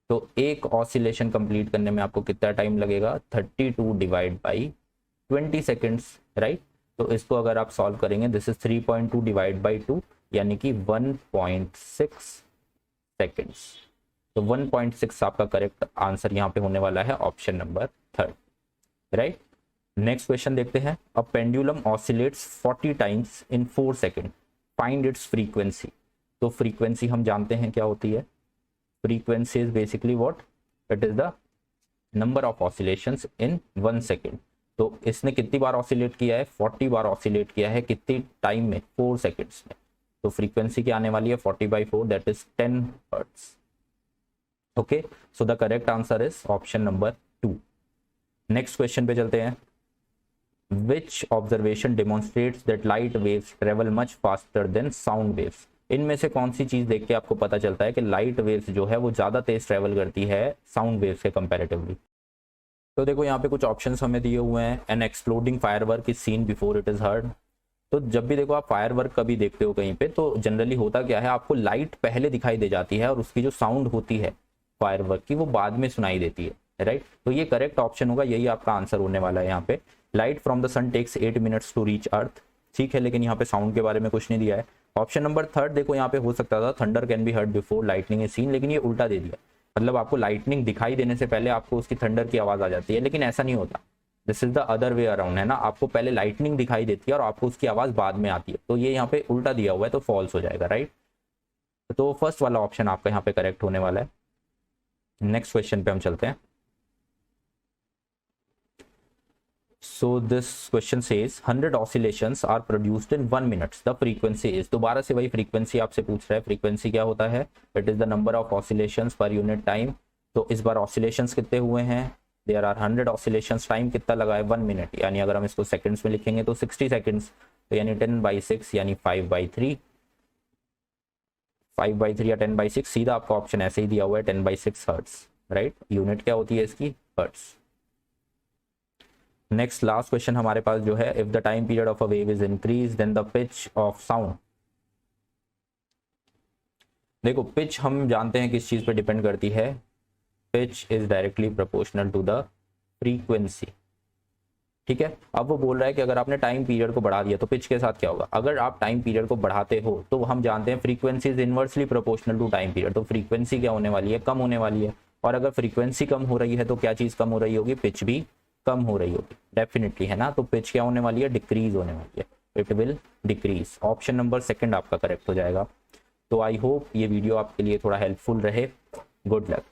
तो एक ऑसिलेशन कंप्लीट करने में आपको कितना टाइम लगेगा? 32 डिवाइड बाई 20 सेकेंड्स, राइट। तो इसको अगर आप सॉल्व करेंगे, दिस इज 3.2 डिवाइड बाई 2 यानी कि 1.6 सेकेंड्स। तो 1.6 आपका करेक्ट आंसर यहाँ पे होने वाला है, option number 3, right. Next question देखते हैं। A pendulum oscillates 40 times in 4 second, find its frequency. तो फ्रीक्वेंसी हम जानते हैं क्या होती है। Frequency is basically what? It is the number of oscillations in 1 second. तो इसने कितनी बार ऑसिलेट किया है? 40 बार ऑसिलेट किया है। कितनी टाइम में? 4 सेकेंड्स में। तो फ्रीक्वेंसी क्या आने वाली है? 40/4, that is 10 hertz. Okay, so the correct answer is option number 2। Next question पे चलते हैं। Which observation demonstrates that light waves travel much faster than sound waves. इनमें से कौन सी चीज देख के आपको पता चलता है कि लाइट वेव्स जो है वो ज्यादा तेज ट्रेवल करती है साउंड वेव्स के कंपैरेटिवली? तो देखो यहाँ पे कुछ ऑप्शंस हमें दिए हुए हैं। An exploding firework is seen before it is heard. तो जब भी देखो आप फायरवर्क कभी देखते हो कहीं पे, तो जनरली होता क्या है, आपको लाइट पहले दिखाई दे जाती है और उसकी जो साउंड होती है फायरवर्क की वो बाद में सुनाई देती है, राइट। तो ये करेक्ट ऑप्शन होगा, यही आपका आंसर होने वाला है यहाँ पे। Light from the sun takes 8 minutes to reach earth. ठीक है, लेकिन यहाँ पे साउंड के बारे में कुछ नहीं दिया है। ऑप्शन नंबर 3 देखो यहाँ पे हो सकता था thunder can be heard before lightning is seen, लेकिन ये उल्टा दे दिया। मतलब आपको लाइटनिंग दिखाई देने से पहले आपको उसकी थंडर की आवाज आ जाती है, लेकिन ऐसा नहीं होता। This is the other way around, है ना। आपको पहले लाइटनिंग दिखाई देती है और आपको उसकी आवाज बाद में आती है। तो ये यहाँ पे उल्टा दिया हुआ है, तो फॉल्स हो जाएगा, राइट। तो फर्स्ट वाला ऑप्शन आपका यहाँ पे करेक्ट होने वाला है। नेक्स्ट क्वेश्चन पे हम चलते हैं। So this question says 100 oscillations are produced in 1 minute. The frequency is, दोबारा से वही फ्रीक्वेंसी आपसे पूछ रहा है। फ्रीक्वेंसी क्या होता है? It is the number of oscillations per unit time. तो इस बार ऑसिलेशंस कितने हुए हैं? There are 100 oscillations. टाइम कितना लगा है? 1 मिनट, यानी अगर हम इसको सेकंड्स में लिखेंगे तो 60 सेकंड्स। तो यानी 10/6 यानी 5/3, 5/3 या 10/6, सीधा आपका ऑप्शन ऐसे ही दिया हुआ है 10/6 हर्ट्ज, राइट। यूनिट क्या होती है इसकी? हर्ट्ज। नेक्स्ट लास्ट क्वेश्चन हमारे पास जो है, if the time period of a wave is increase then the pitch of sound. देखो पिच हम जानते हैं किस चीज पे डिपेंड करती है। Pitch is directly proportional to the frequency. ठीक है, अब वो बोल रहा है कि अगर आपने टाइम पीरियड को बढ़ा दिया तो पिच के साथ क्या होगा। अगर आप टाइम पीरियड को बढ़ाते हो तो हम जानते हैं frequency is inversely proportional to time period. तो फ्रीक्वेंसी क्या होने वाली है? कम होने वाली है। और अगर फ्रीक्वेंसी कम हो रही है तो क्या चीज कम हो रही होगी? पिच भी कम हो रही होगी, डेफिनेटली, है ना। तो पिच क्या होने वाली है? डिक्रीज होने वाली है। It will decrease. Option number 2 आपका करेक्ट हो जाएगा। तो आई होप ये वीडियो आपके लिए थोड़ा हेल्पफुल रहे। Good luck.